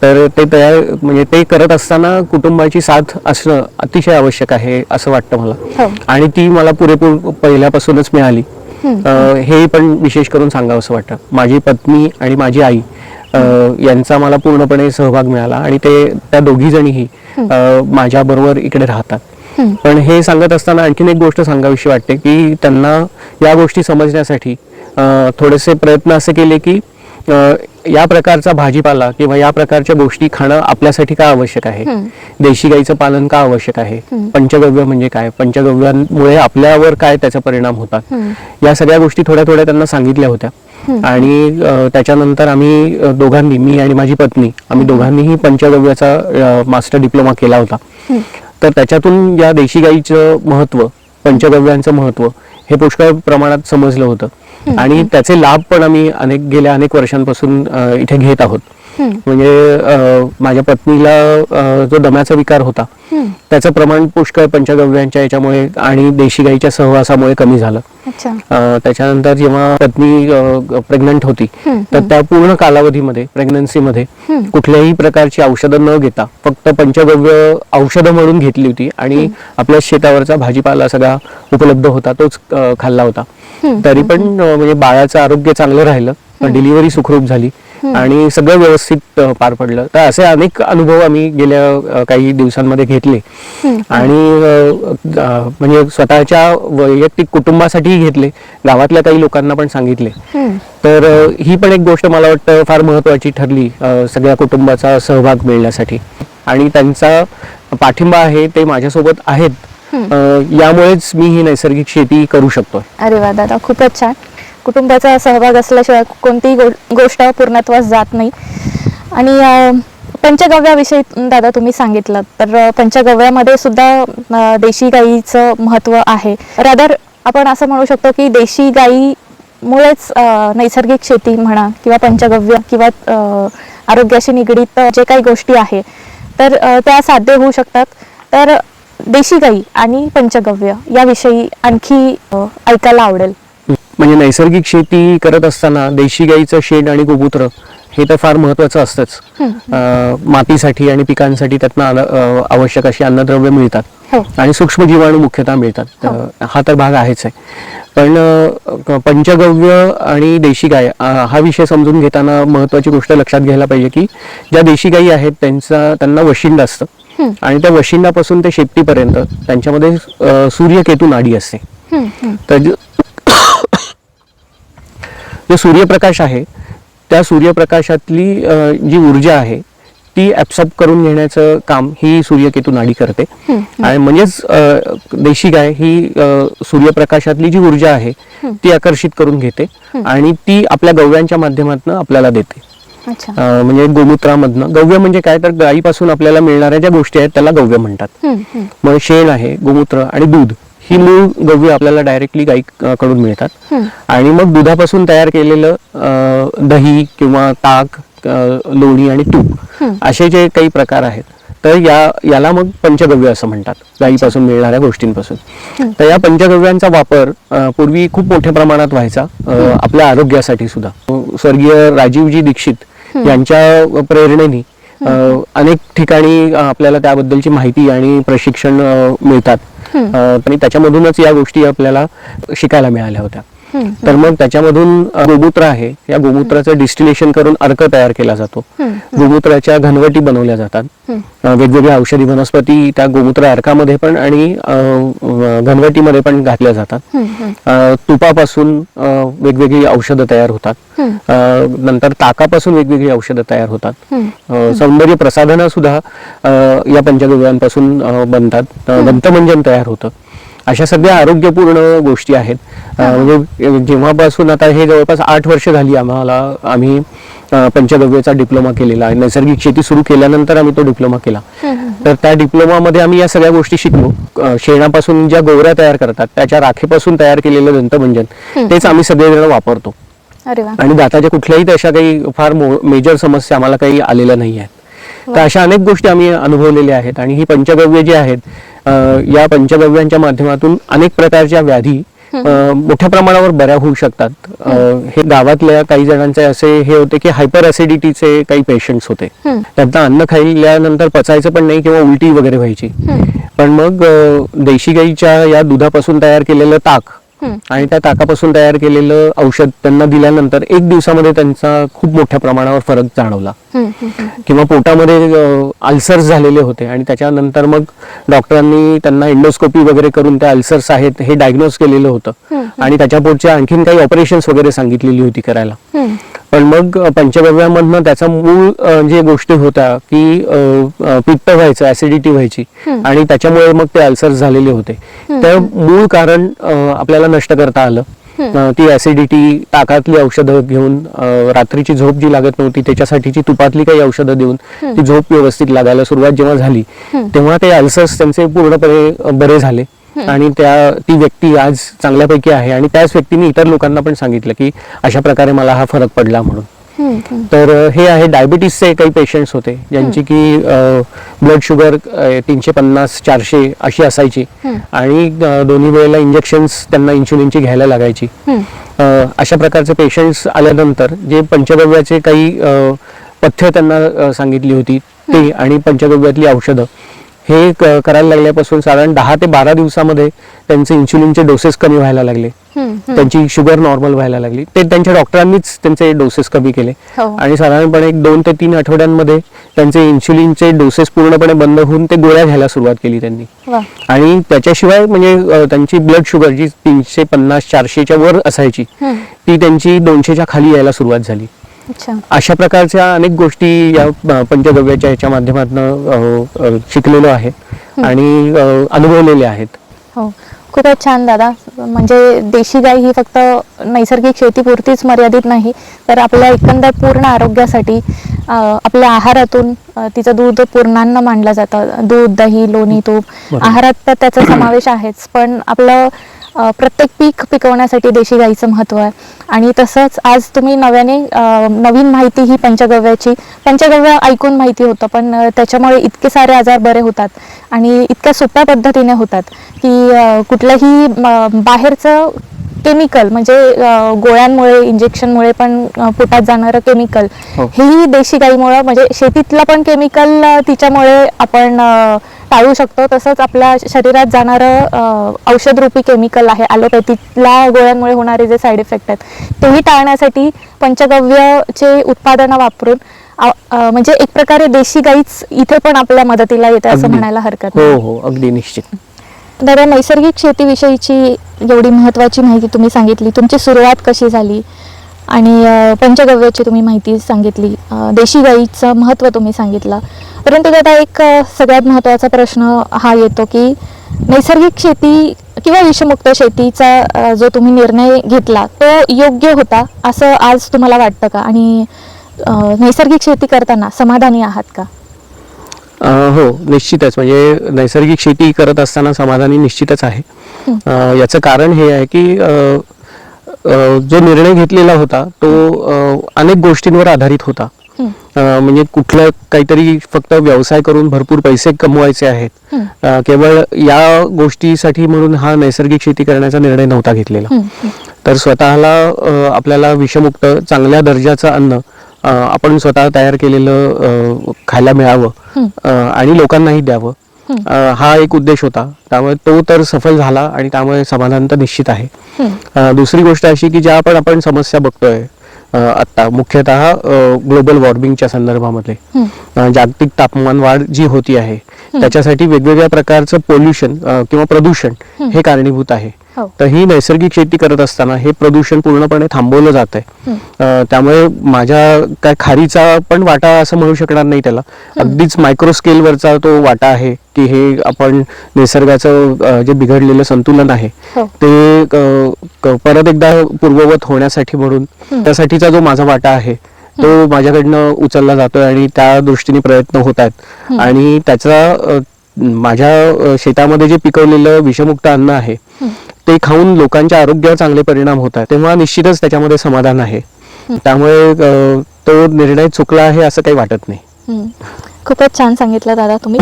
तर ते ते करत असताना कुटुंबाची साथ असणं अतिशय आवश्यक आहे असं वाटतं मला, आणि ती मला पुरेपूर पहिल्यापासूनच मिळाली. हे पण विशेष करून सांगावं असं वाटतं. माझी पत्नी आणि माझी आई यांचा मला पूर्णपणे सहभाग मिळाला, आणि त्या दोघी जणीही माझ्या बरोबर इकडे राहतात. पण हे सांगत असताना आणखीन एक गोष्ट सांगावीशी वाटते की त्यांना या गोष्टी समजण्यासाठी थोडेसे प्रयत्न असे केले की या प्रकारचा भाजीपाला किंवा या प्रकारच्या गोष्टी खाणं आपल्यासाठी का आवश्यक आहे, देशी गाईचं पालन का आवश्यक आहे, पंचगव्य म्हणजे काय, पंचगव्यांमुळे आपल्यावर काय त्याचा परिणाम होतात, या सगळ्या गोष्टी थोड्या थोड्या त्यांना सांगितल्या होत्या. आणि त्याच्यानंतर आम्ही दोघांनी, मी आणि माझी पत्नी, आम्ही दोघांनीही पंचगव्याचा मास्टर डिप्लोमा केला होता. तर त्याच्यातून या देशी गाईचं महत्त्व, पंचगव्यांचं महत्त्व हे पुष्कळ प्रमाणात समजलं होतं, आणि त्याचे लाभ पण आम्ही गेल्या अनेक वर्षांपासून इथे घेत आहोत. म्हणजे माझ्या पत्नीला जो दम्याचा विकार होता त्याचं प्रमाण पुष्कळ पंचगव्यांच्या याच्यामुळे आणि देशी गाईच्या सहवासामुळे कमी झालं. त्याच्यानंतर जेव्हा पत्नी प्रेग्नंट होती तर त्या पूर्ण कालावधीमध्ये, प्रेग्नन्सीमध्ये कुठल्याही प्रकारची औषधं न घेता फक्त पंचगव्य औषधं म्हणून घेतली होती, आणि आपल्या शेतावरचा भाजीपाला सगळा उपलब्ध होता तोच खाल्ला होता. तरी पण म्हणजे बाळाचं आरोग्य चांगलं राहिलं, डिलिव्हरी सुखरूप झाली आणि सगळं व्यवस्थित पार पडलं. तर असे अनेक अनुभव आम्ही गेल्या काही दिवसांमध्ये घेतले, आणि म्हणजे स्वतःच्या वैयक्तिक कुटुंबासाठीही घेतले, गावातल्या काही लोकांना पण सांगितले. तर ही पण एक गोष्ट मला वाटतं फार महत्त्वाची ठरली सगळ्या कुटुंबाचा सहभाग मिळण्यासाठी, आणि त्यांचा पाठिंबा आहे ते माझ्यासोबत आहेत. यामुळेच मी ही नैसर्गिक शेती करू शकतो. अरे वा दादा, खूपच छान. कुटुंबाचा सहभाग असल्याशिवाय कोणतीही गोष्ट पूर्णत्वास जात नाही. आणि पंचगव्याविषयी दादा तुम्ही सांगितलं, तर पंचगव्यामध्ये सुद्धा देशी गाईचं महत्त्व आहे. रादर आपण असं म्हणू शकतो की देशी गाईमुळेच नैसर्गिक शेती म्हणा किंवा पंचगव्य किंवा आरोग्याशी निगडीत जे काही गोष्टी आहे तर त्या साध्य होऊ शकतात. तर देशी गाई आणि पंचगव्य याविषयी आणखी ऐकायला आवडेल. म्हणजे नैसर्गिक शेती करत असताना देशी गाईचं शेण आणि गोमूत्र हे तर फार महत्वाचं असतंच. मातीसाठी आणि पिकांसाठी त्यातनं आवश्यक अशी अन्नद्रव्य मिळतात आणि सूक्ष्म जीवाणू मुख्यतः मिळतात. हा तर भाग आहेच आहे. पण पंचगव्य आणि देशी गाय हा विषय समजून घेताना महत्वाची गोष्ट लक्षात घ्यायला पाहिजे की ज्या देशी गायी आहेत त्यांना वशिंड असतं आणि त्या वशिंडापासून ते शेपटीपर्यंत त्यांच्यामध्ये सूर्यकेतू नाडी असते. तर जो सूर्यप्रकाश आहे त्या सूर्यप्रकाशातली जी ऊर्जा आहे ती ऍब्सॉर्ब करून घेण्याचं काम ही सूर्यकेतू नाडी करते. आणि म्हणजेच देशी गाय ही सूर्यप्रकाशातली जी ऊर्जा आहे ती आकर्षित करून घेते आणि ती आपल्या गव्यांच्या माध्यमातून आपल्याला देते. म्हणजे गोमूत्रामधनं. गव्य म्हणजे काय, तर गायीपासून आपल्याला मिळणाऱ्या ज्या गोष्टी आहेत त्याला गव्य म्हणतात. मग शेण आहे, गोमूत्र आणि दूध ही मूळ गव्य आपल्याला डायरेक्टली गायीकडून मिळतात. आणि मग दुधापासून तयार केलेलं दही किंवा ताक, लोणी आणि तूप असे जे काही प्रकार आहेत तर याला मग पंचगव्य असं म्हणतात, गायीपासून मिळणाऱ्या गोष्टींपासून. तर या पंचगव्यांचा वापर पूर्वी खूप मोठ्या प्रमाणात व्हायचा आपल्या आरोग्यासाठी सुद्धा. स्वर्गीय राजीवजी दीक्षित यांच्या प्रेरणेने अनेक ठिकाणी आपल्याला त्याबद्दलची माहिती आणि प्रशिक्षण मिळतात आणि त्याच्यामधूनच या गोष्टी आपल्याला शिकायला मिळाल्या होत्या. तर मग त्याच्यामधून गोमूत्र आहे, या गोमूत्राचं डिस्टिलेशन करून अर्क तयार केला जातो. गोमूत्राच्या घनवटी बनवल्या जातात. वेगवेगळ्या औषधी वनस्पती त्या गोमूत्र अर्कामध्ये पण आणि घनवटीमध्ये पण घातल्या जातात. तुपापासून वेगवेगळी औषधं तयार होतात. नंतर ताकापासून वेगवेगळी औषधं तयार होतात. सौंदर्य प्रसाधनं सुद्धा या पंचगव्यांपासून बनतात. दंतमंजन तयार होतं. अशा सगळ्या आरोग्यपूर्ण गोष्टी आहेत. म्हणजे जेव्हापासून आता हे जवळपास 8 वर्ष झाली आम्ही पंचगव्याचा डिप्लोमा केलेला आहे. नैसर्गिक शेती सुरू केल्यानंतर आम्ही तो डिप्लोमा केला. तर त्या डिप्लोमामध्ये आम्ही या सगळ्या गोष्टी शिकलो. शेणापासून ज्या गोवऱ्या तयार करतात त्याच्या राखेपासून तयार केलेलं दंतमंजन तेच आम्ही सगळेजण वापरतो. आणि दाताच्या कुठल्याही तशा काही फार मेजर समस्या आम्हाला काही आलेल्या नाही आहेत. तर अशा अनेक गोष्टी आम्ही अनुभवलेल्या आहेत. आणि ही पंचगव्य जी आहेत या पंचगव्यांच्या माध्यमातून अनेक प्रकारच्या व्याधी मोठ्या प्रमाणावर बऱ्या होऊ शकतात. हे गावातल्या काही जणांचे असे हे होते की हायपर ऍसिडिटीचे काही पेशंट्स होते. त्यांना अन्न खाल्ल्यानंतर पचायचं पण नाही किंवा उलटी वगैरे व्हायची. पण मग देशी गाईच्या या दुधापासून तयार केलेलं ताक आणि त्या ताकापासून तयार केलेलं औषध त्यांना दिल्यानंतर 1 दिवसामध्ये त्यांचा खूप मोठ्या प्रमाणावर फरक जाणवला. किंवा पोटामध्ये अल्सर्स झालेले होते आणि त्याच्यानंतर मग डॉक्टरांनी त्यांना एंडोस्कोपी वगैरे करून त्या अल्सर्स आहेत हे डायग्नोज केलेलं होतं आणि त्याच्या पुढच्या आणखीन काही ऑपरेशन्स वगैरे सांगितलेली होती करायला. पण मग पंचगव्यामधनं त्याचा मूळ जे गोष्टी होत्या की पित्त व्हायचं, ऍसिडिटी व्हायची आणि त्याच्यामुळे मग ते अल्सर्स झालेले होते. तर मूळ कारण आपल्याला नष्ट करता आलं. ती ऍसिडिटी, ताकातली औषधं घेऊन, रात्रीची झोप जी लागत नव्हती त्याच्यासाठीची तुपातली काही औषधं देऊन ती झोप व्यवस्थित लागायला सुरुवात जेव्हा झाली तेव्हा ते अल्सर्स त्यांचे पूर्णपणे बरे झाले आणि ती व्यक्ती आज चांगल्यापैकी आहे. आणि त्याच व्यक्तीने इतर लोकांना पण सांगितलं की अशा प्रकारे मला हा फरक पडला म्हणून. तर हे आहे डायबिटीसचे काही पेशंट्स होते ज्यांची की ब्लड शुगर 350-400 अशी असायची आणि दोन्ही वेळेला इंजेक्शन्स त्यांना इन्शुलिनची घ्यायला लागायची. अशा प्रकारचे पेशंट्स आल्यानंतर जे पंचगव्याचे काही पथ्य त्यांना सांगितली होती ते आणि पंचगव्यातली औषधं हे करायला लागल्यापासून साधारण 10 ते 12 दिवसामध्ये त्यांचे इन्शुलिनचे डोसेस कमी व्हायला लागले. त्यांची शुगर नॉर्मल व्हायला लागली. ते त्यांच्या डॉक्टरांनीच त्यांचे डोसेस कमी केले आणि साधारणपणे 2 ते 3 आठवड्यांमध्ये त्यांचे इन्शुलिनचे डोसेस पूर्णपणे बंद होऊन ते गोळ्या घ्यायला सुरुवात केली त्यांनी. आणि त्याच्याशिवाय म्हणजे त्यांची ब्लड शुगर जी 350-400च्या वर असायची ती त्यांची 200च्या खाली यायला सुरुवात झाली. अशा प्रकारच्या अनेक गोष्टी या पंचगव्याच्या याच्या माध्यमातून शिकलेलो आहे आणि अनुभवलेले आहेत. हो, खूपच छान दादा. म्हणजे देशी गाय ही फक्त नैसर्गिक शेतीपुरतीच मर्यादित नाही, तर आपल्या एकंदर पूर्ण आरोग्यासाठी आपल्या आहारातून तिचं दूध पूर्णान्न मानलं जातं. दूध, दही, लोणी, तूप बरोबर. आहारात तर त्याचा समावेश आहेच, पण आपलं प्रत्येक पीक पिकवण्यासाठी देशी गाईचं महत्त्व आहे. आणि तसंच आज तुम्ही नव्याने नवीन माहिती ही पंचगव्य ऐकून माहिती होतं, पण त्याच्यामुळे इतके सारे आजार बरे होतात आणि इतक्या सोप्या पद्धतीने होतात की कुठलंही बाहेरचं केमिकल म्हणजे गोळ्यांमुळे, इंजेक्शनमुळे पण पोटात जाणारं केमिकल हो. हेही देशी गाईमुळं, म्हणजे शेतीतलं पण केमिकल तिच्यामुळे आपण टाळू शकतो. तसंच आपल्या शरीरात जाणारं औषधरूपी केमिकल आहे, ॲलोपॅथीला गोळ्यांमुळे होणारे जे साईड इफेक्ट आहेत तेही टाळण्यासाठी पंचगव्यचे उत्पादनं वापरून म्हणजे एक प्रकारे देशी गाईच इथे पण आपल्या मदतीला येते असं अगदी. म्हणायला हरकत हो नाही. हो, अगदी निश्चित. दादा, नैसर्गिक शेतीविषयीची एवढी महत्त्वाची माहिती तुम्ही सांगितली, तुमची सुरुवात कशी झाली आणि पंचगव्याची तुम्ही माहिती सांगितली, देशी गाईचं महत्त्व तुम्ही सांगितलं. परंतु दादा, एक सगळ्यात महत्त्वाचा प्रश्न हा येतो की नैसर्गिक शेती किंवा विषमुक्त शेतीचा जो तुम्ही निर्णय घेतला तो योग्य होता असं आज तुम्हाला वाटतं का? आणि नैसर्गिक शेती करताना समाधानी आहात का? हो, निश्चितच. म्हणजे नैसर्गिक शेती करत असताना समाधानी निश्चितच आहे. याचं कारण हे आहे की जो निर्णय घेतलेला होता तो अनेक गोष्टींवर आधारित होता. म्हणजे कुठलं काहीतरी फक्त व्यवसाय करून भरपूर पैसे कमवायचे आहेत, केवळ या गोष्टीसाठी म्हणून हा नैसर्गिक शेती करण्याचा निर्णय नव्हता घेतलेला. तर स्वतःला आपल्याला विषमुक्त चांगल्या दर्जाचं अन्न आपण स्वतः तयार केलेलं खायला मिळावं आणि लोकांनाही द्यावं, हा एक उद्देश होता. त्यामुळे तो तर सफल झाला आणि त्यामुळे समाधान तर निश्चित आहे. दुसरी गोष्ट अशी की ज्या आपण समस्या बघतोय आता, मुख्यतः ग्लोबल वॉर्मिंगच्या संदर्भामध्ये जागतिक तापमान वाढ जी होती आहे त्याच्यासाठी वेगवेगळ्या प्रकारचं पोल्युशन किंवा प्रदूषण हे कारणीभूत आहे. तर ही नैसर्गिक शेती करत असताना हे प्रदूषण पूर्णपणे थांबवलं जात आहे. त्यामुळे माझ्या काय खारीचा पण वाटा असं म्हणू शकणार नाही त्याला, अगदीच मायक्रो स्केलवरचा तो वाटा आहे की हे आपण निसर्गाचं जे बिघडलेलं संतुलन आहे ते परत एकदा पूर्ववत होण्यासाठी म्हणून त्यासाठीचा जो माझा वाटा आहे तो माझ्याकडनं उचलला जातोय आणि त्या दृष्टीने प्रयत्न होत आहेत. आणि त्याचा माझ्या शेतामध्ये जे पिकवलेलं विषमुक्त अन्न आहे ते खाऊन लोकांच्या आरोग्यावर चांगले परिणाम होत आहेत, तेव्हा निश्चितच त्याच्यामध्ये समाधान आहे. त्यामुळे तो निर्णय चुकला आहे असं काही वाटत नाही. खूपच छान सांगितलं दादा तुम्ही.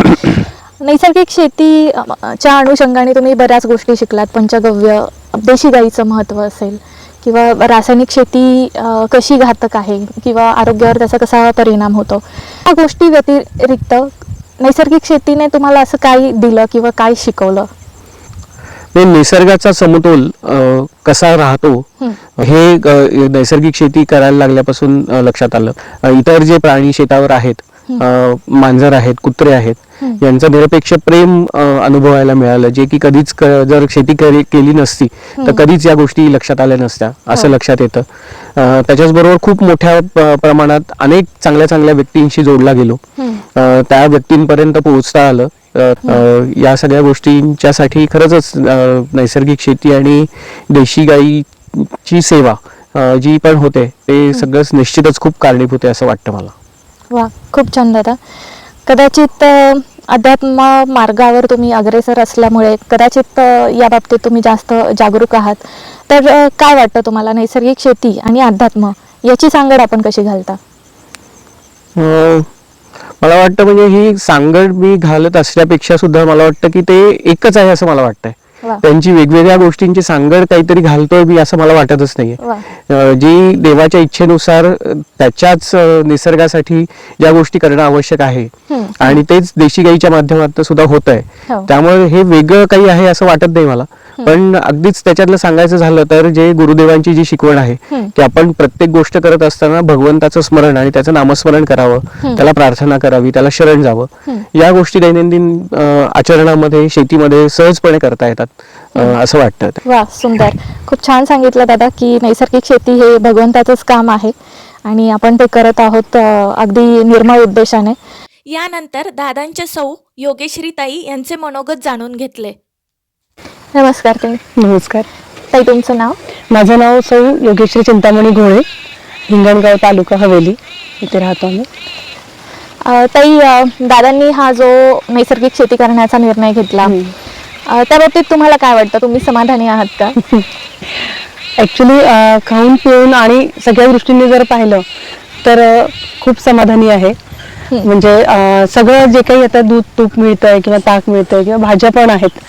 नैसर्गिक शेतीच्या अनुषंगाने तुम्ही बऱ्याच गोष्टी शिकलात. पंचगव्य, देशी गाईचं महत्त्व असेल किंवा रासायनिक शेती कशी घातक आहे किंवा आरोग्यावर त्याचा कसा परिणाम होतो, या गोष्टी व्यतिरिक्त नैसर्गिक शेतीने तुम्हाला असं काय दिलं किंवा काय शिकवलं? निसर्गाचा समतोल कसा राहतो हे नैसर्गिक शेती करायला लागल्यापासून लक्षात आलं. इतर जे प्राणी शेतावर आहेत, मांजर आहेत, कुत्रे आहेत, यांचं निरपेक्ष प्रेम अनुभवायला मिळालं, जे की कधीच जर शेती केली नसती तर कधीच या गोष्टी लक्षात आल्या नसत्या असं लक्षात येतं. त्याच्याचबरोबर खूप मोठ्या प्रमाणात अनेक चांगल्या चांगल्या व्यक्तींशी जोडला गेलो, त्या व्यक्तींपर्यंत पोहोचता आलं. या सगळ्या गोष्टींच्यासाठी खरंच नैसर्गिक शेती आणि देशी गाईची सेवा जी पण होते ते सगळंच निश्चितच खूप कारणीभूत आहे असं वाटतं मला. वा, खूप छान दादा. कदाचित अध्यात्म मार्गावर तुम्ही अग्रेसर असल्यामुळे कदाचित या बाबतीत तुम्ही जास्त जागरूक आहात. तर काय वाटतं तुम्हाला, नैसर्गिक शेती आणि अध्यात्म याची सांगड आपण कशी घालता? मला वाटतं म्हणजे ही सांगड मी घालत असल्यापेक्षा सुद्धा मला वाटतं की ते एकच आहे असं मला वाटतंय. त्यांची वेगवेगळ्या गोष्टींची सांगड काहीतरी घालतोय मी असं मला वाटतच नाहीये. जी देवाच्या इच्छेनुसार त्याच्याच निसर्गासाठी ज्या गोष्टी करणं आवश्यक आहे आणि तेच देशी गाईच्या माध्यमातून सुद्धा होत आहे, त्यामुळे हे वेगळं काही आहे असं वाटत नाही मला. पण अगदीच त्याच्यातलं सांगायचं झालं तर जे गुरुदेवांची जी शिकवण आहे की आपण प्रत्येक गोष्ट करत असताना भगवंताचं स्मरण आणि त्याचं नामस्मरण करावं, त्याला प्रार्थना करावी, त्याला शरण जावं, या गोष्टी दैनंदिन आचरणामध्ये, शेतीमध्ये सहजपणे करता येतात असं वाटतं. वा, सुंदर. खूप छान सांगितलं दादा की नैसर्गिक शेती हे भगवंताचंच काम आहे आणि आपण ते करत आहोत अगदी निर्मळ उद्देशाने. यानंतर दादांच्या सौ योगेश्रीताई यांचे मनोगत जाणून घेतले. नमस्कार ताई. नमस्कार. ताई तुमचं नाव? माझं नाव सौ योगेश्वरी चिंतामणी घोळे, हिंगणगाव तालुका हवेली इथे राहतो आम्ही. ताई, दादांनी हा जो नैसर्गिक शेती करण्याचा निर्णय घेतला, त्या बाबतीत तुम्हाला काय वाटतं? तुम्ही समाधानी आहात का? ॲक्च्युली खाऊन पिऊन आणि सगळ्या दृष्टीने जर पाहिलं तर खूप समाधानी आहे. म्हणजे सगळं जे काही आता दूध तूप मिळतंय किंवा ताक मिळतंय किंवा भाज्या पण आहेत,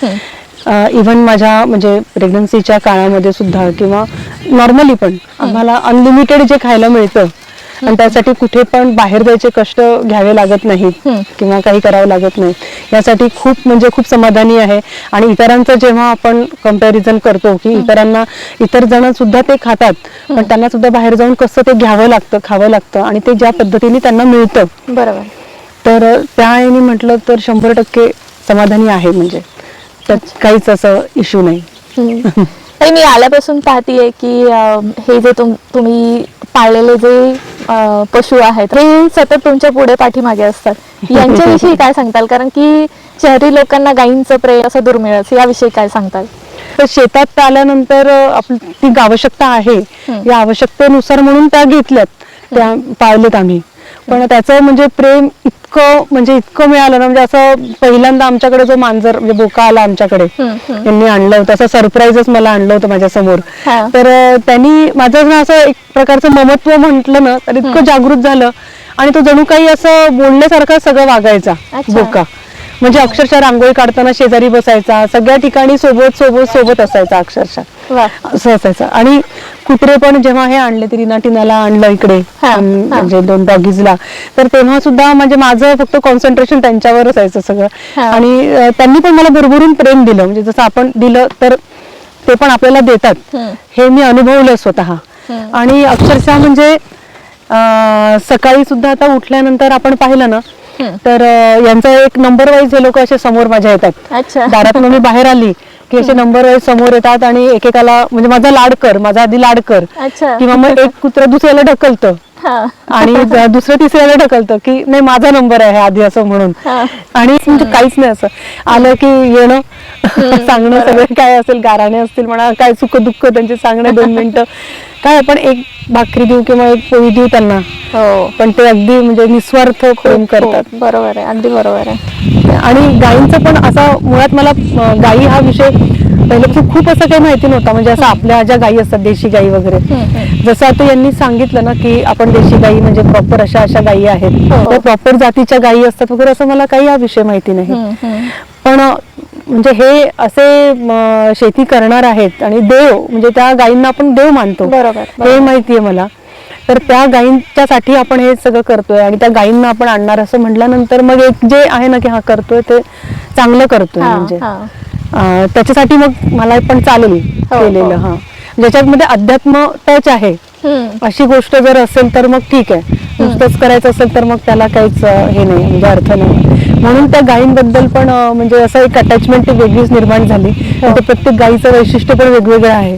इव्हन माझ्या म्हणजे प्रेग्नन्सीच्या काळामध्ये सुद्धा किंवा नॉर्मली पण आम्हाला अनलिमिटेड जे खायला मिळतं आणि त्यासाठी कुठे पण बाहेर जायचे कष्ट घ्यावे लागत नाहीत किंवा काही करावं लागत नाही, यासाठी खूप म्हणजे खूप समाधानी आहे. आणि इतरांचं जेव्हा आपण कंपॅरिझन करतो की इतर जण सुद्धा ते खातात, पण त्यांना सुद्धा बाहेर जाऊन कसं ते घ्यावं लागतं, खावं लागतं आणि ते ज्या पद्धतीने त्यांना मिळतं, बरोबर. तर त्या आईने म्हटलं तर 100% समाधानी आहे. म्हणजे त्यात काहीच असं इश्यू नाही. ताई, मी आल्यापासून पाहतीये की हे जे तुम्ही पाळलेले जे पशु आहेत हे सतत तुमच्या पुढे पाठीमागे असतात. यांच्याविषयी काय सांगताल? कारण की शहरी लोकांना गायींचं प्रेम असं दुर्मिळच, याविषयी काय सांगताल? तर शेतात आल्यानंतर ती आवश्यकता आहे, या आवश्यकतेनुसार म्हणून त्या घेतल्यात, त्या पाळलेत आम्ही. पण त्याचं म्हणजे प्रेम इतकं मिळालं ना, म्हणजे असं पहिल्यांदा आमच्याकडे जो मांजर म्हणजे बोका आला आमच्याकडे, त्यांनी आणलं होतं, असं सरप्राईजच मला आणलं होतं माझ्या समोर. तर त्यांनी माझं ना असं एक प्रकारचं ममत्व म्हटलं ना तर इतकं जागृत झालं आणि तो जणू काही असं बोलण्यासारखं सगळं वागायचा बोका. म्हणजे अक्षरशः रांगोळी काढताना शेजारी बसायचा, सगळ्या ठिकाणी सोबत असायचा, अक्षरशः असं असायचं. आणि कुत्रे पण जेव्हा हे आणले, तरी टिनाला आणलं इकडे म्हणजे 2 डॉगीजला, तर तेव्हा सुद्धा म्हणजे माझं फक्त कॉन्सन्ट्रेशन त्यांच्यावर असायचं सगळं. आणि त्यांनी पण मला भरभरून प्रेम दिलं, म्हणजे जसं आपण दिलं तर ते पण आपल्याला देतात, हे मी अनुभवलं स्वतः. आणि अक्षरशः म्हणजे सकाळी सुद्धा आता उठल्यानंतर आपण पाहिलं ना तर यांचा एक नंबर वाईज हे लोक असे समोर माझ्या येतात. दारातून मी बाहेर आली की असे नंबर वाईज समोर येतात आणि एकेकाला म्हणजे माझा आधी लाड कर किंवा मग एक कुत्रा दुसऱ्याला ढकलतं आणि दुसरं तिसऱ्याला ढकलतं की नाही माझा नंबर आहे आधी, असं म्हणून. आणि म्हणजे काहीच नाही, असं आलं की येणं, सांगणं, सगळं काय असेल, गाराणे असतील म्हणा, काय सुख दुःख त्यांचे सांगणं, 2 मिनिटं काय आपण एक भाकरी देऊ किंवा एक पोळी देऊ त्यांना, पण ते अगदी म्हणजे निस्वार्थ प्रेम करतात. बरोबर आहे, अगदी बरोबर आहे. आणि गायींचं पण असा मुळात मला गायी हा विषय पहिल्यापासून खूप असं काही माहिती नव्हता. म्हणजे असं आपल्या ज्या गायी असतात देशी गायी वगैरे, जसं आता यांनी सांगितलं ना की आपण देशी गायी म्हणजे प्रॉपर अशा गायी आहेत, त्या प्रॉपर जातीच्या गायी असतात वगैरे, असं मला काही हा विषय माहिती नाही. पण म्हणजे हे असे शेती करणार आहेत आणि देव म्हणजे त्या गायींना आपण देव मानतो, हे माहितीये मला. तर त्या गायींच्यासाठी आपण हे सगळं करतोय आणि त्या गायींना आपण आणणार असं म्हटल्यानंतर मग एक जे आहे ना की हा करतोय ते चांगलं करतोय, म्हणजे त्याच्यासाठी मग मला पण चालेल केलेलं. ज्याच्यामध्ये अध्यात्म टच आहे अशी गोष्ट जर असेल तर मग ठीक आहे, नुसतंच करायचं असेल तर मग त्याला काहीच हे नाही, म्हणजे अर्थ नाही. म्हणून त्या गायींबद्दल पण म्हणजे असं एक अटॅचमेंट वेगळीच निर्माण झाली. प्रत्येक गायीचं वैशिष्ट्य पण वेगवेगळं आहे.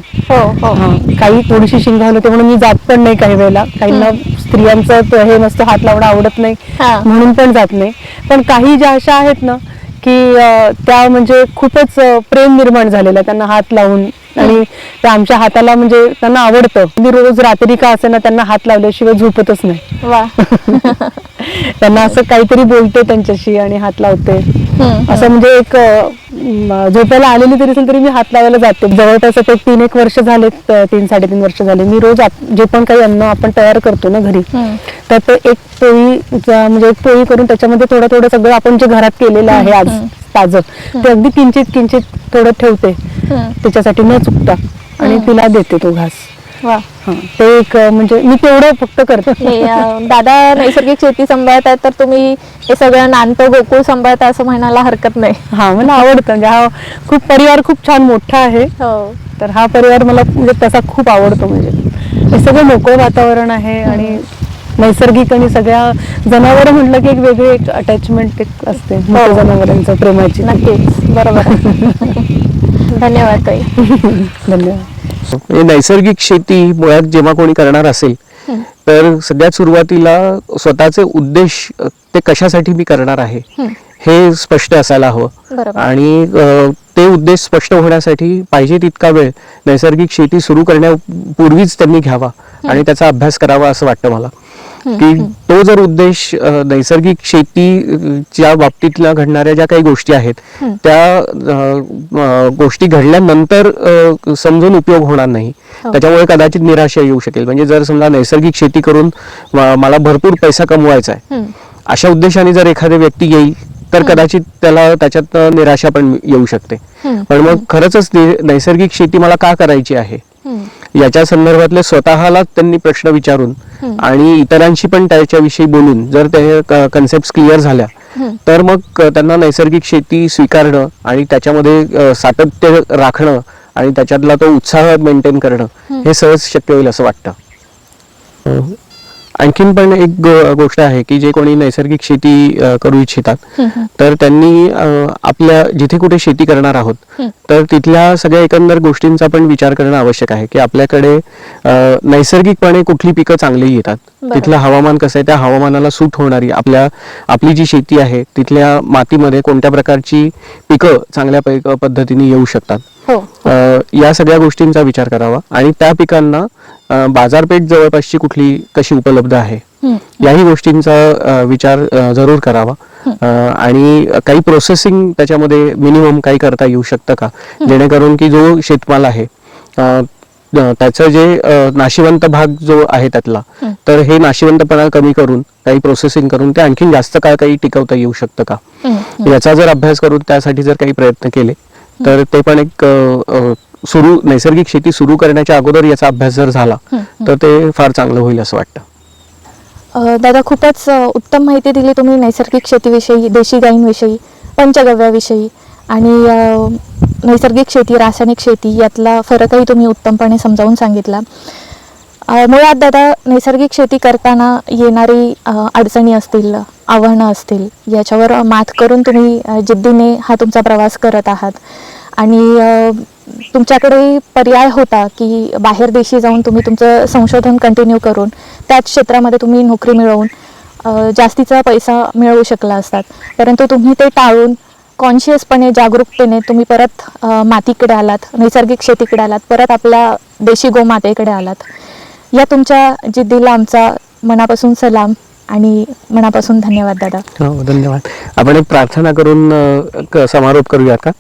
काही थोडीशी शिंगा होते म्हणून मी जात पण नाही काही वेळेला, काहींना स्त्रियांचं हे नसतं, हात लावणं आवडत नाही म्हणून पण जात नाही. पण काही ज्या अशा आहेत ना की त्या म्हणजे खूपच प्रेम निर्माण झालेलं त्यांना हात लावून, आणि त्या आमच्या हाताला म्हणजे त्यांना आवडतं. मी रोज रात्री का असे ना त्यांना हात लावल्याशिवाय झोपतच नाही. त्यांना असं काहीतरी बोलते त्यांच्याशी आणि हात लावते, असं म्हणजे एक झोपायला आलेली तरी असेल तरी मी हात लावायला जाते. जवळपास एक 3-1 वर्ष झाले, 3-3.5 वर्ष झाले, मी रोज जे पण काही अन्न आपण तयार करतो ना घरी, तर ते एक पोळी करून त्याच्यामध्ये थोडं सगळं आपण जे घरात केलेलं आहे आज ताजं, ते अगदी किंचित थोडं ठेवते त्याच्यासाठी न चुकता आणि तिला देते तो घास. ते एक म्हणजे मी तेवढं फक्त करते. दादा नैसर्गिक शेती सांभाळतात तर तुम्ही हे सगळं नानतो गोकुळ सांभाळता असं म्हणायला हरकत नाही. मला आवडतं, म्हणजे हा परिवार खूप छान मोठा आहे. तर हा परिवार मला म्हणजे तसा खूप आवडतो. म्हणजे हे सगळं मोकळं वातावरण आहे आणि नैसर्गिक, आणि सगळ्या जनावर म्हटलं की एक वेगळी एक अटॅचमेंट असते जनावरांचं प्रेमाची. नक्कीच, बरोबर. धन्यवाद ताई. धन्यवाद. नैसर्गिक शेती मुळात जेव्हा कोणी करणार असेल तर सगळ्यात सुरुवातीला स्वतःचे उद्देश ते कशासाठी मी करणार आहे हे स्पष्ट असायला हवं. बरोबर. आणि ते उद्देश स्पष्ट होण्यासाठी पाहिजे तितका वेळ नैसर्गिक शेती सुरू करण्यापूर्वीच त्यांनी घ्यावा आणि त्याचा अभ्यास करावा असं वाटतं मला. की तो जर उद्देश नैसर्गिक शेतीच्या बाबतीतल्या घडणाऱ्या ज्या काही गोष्टी आहेत त्या गोष्टी घडल्यानंतर समजून उपयोग होणार नाही. त्याच्यामुळे कदाचित निराशा येऊ शकेल. म्हणजे जर समजा नैसर्गिक शेती करून मला भरपूर पैसा कमवायचा आहे अशा उद्देशाने जर एखादी व्यक्ती येईल तर कदाचित त्याला त्याच्यात निराशा पण येऊ शकते. पण मग खरंच नैसर्गिक शेती मला का करायची आहे याच्या संदर्भातले स्वतःला त्यांनी प्रश्न विचारून आणि इतरांशी पण त्याच्याविषयी बोलून जर ते कन्सेप्ट क्लिअर झाल्या तर मग त्यांना नैसर्गिक शेती स्वीकारणं आणि त्याच्यामध्ये सातत्य राखणं आणि त्याच्यातला तो उत्साह मेंटेन करणं हे सहज शक्य होईल असं वाटतं. आणखीन पण एक गोष्ट आहे की जे कोणी नैसर्गिक शेती करू इच्छितात तर त्यांनी आपल्या जिथे कुठे शेती करणार आहोत तर तिथल्या सगळ्या एकंदर गोष्टींचा पण विचार करणं आवश्यक आहे. की आपल्याकडे नैसर्गिकपणे कुठली पिकं चांगली येतात, तिथलं हवामान कसं आहे, त्या हवामानाला सूट होणारी आपली जी शेती आहे तिथल्या मातीमध्ये कोणत्या प्रकारची पिकं चांगल्या पद्धतीने येऊ शकतात या सगळ्या गोष्टींचा विचार करावा आणि त्या पिकांना बाजारपेठ जवळपासची कुठली कशी उपलब्ध आहे याही गोष्टींचा विचार जरूर करावा. आणि काही प्रोसेसिंग त्याच्यामध्ये मिनिमम काही करता येऊ शकतं का जेणेकरून की जो शेतमाल आहे त्याचं जे नाशिवंत भाग जो आहे त्यातला तर हे नाशिवंतपणा कमी करून काही प्रोसेसिंग करून ते आणखीन जास्त काळ काही टिकवता येऊ शकतं का याचा जर अभ्यास करून त्यासाठी जर काही प्रयत्न केले तर ते पण एक नैसर्गिक शेती सुरू करण्याच्या अगोदर याचा अभ्यास जर झाला तर ते फार चांगलं होईल असं वाटतं. दादा खूपच उत्तम माहिती दिली तुम्ही नैसर्गिक शेतीविषयी, देशी गायींविषयी, पंचगव्याविषयी आणि नैसर्गिक शेती, रासायनिक शेती यातला फरकही तुम्ही उत्तमपणे समजावून सांगितला. मुळात दादा नैसर्गिक शेती करताना येणारी अडचणी असतील, आव्हानं असतील याच्यावर मात करून तुम्ही जिद्दीने हा तुमचा प्रवास करत आहात आणि तुमच्याकडे पर्याय होता की बाहेर देशी जाऊन तुम्ही तुमचं संशोधन कंटिन्यू करून त्याच क्षेत्रामध्ये तुम्ही नोकरी मिळवून जास्तीचा पैसा मिळवू शकला असतात. परंतु तुम्ही ते टाळून कॉन्शियसपणे, जागरूकतेने तुम्ही परत मातीकडे आलात, नैसर्गिक शेतीकडे आलात, परत आपल्या देशी गोमातेकडे आलात. या तुमच्या जिद्दीला आमचा मनापासून सलाम आणि मनापासून धन्यवाद दादा. हो, धन्यवाद. आपण एक प्रार्थना करून समारोप करूया का?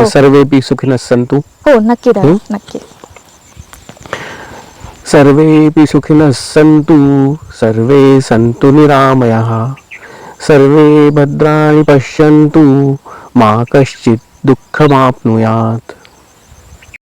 सर्वेपि सुखिनः सन्तु. हो, नक्की दादा, नक्की. सर्वेपि सुखिनः सन्तु, सर्वे सन्तु निरामयाः, सर्वे भद्राणि पश्यन्तु, मा कश्चित् दुःखमाप्नुयात्.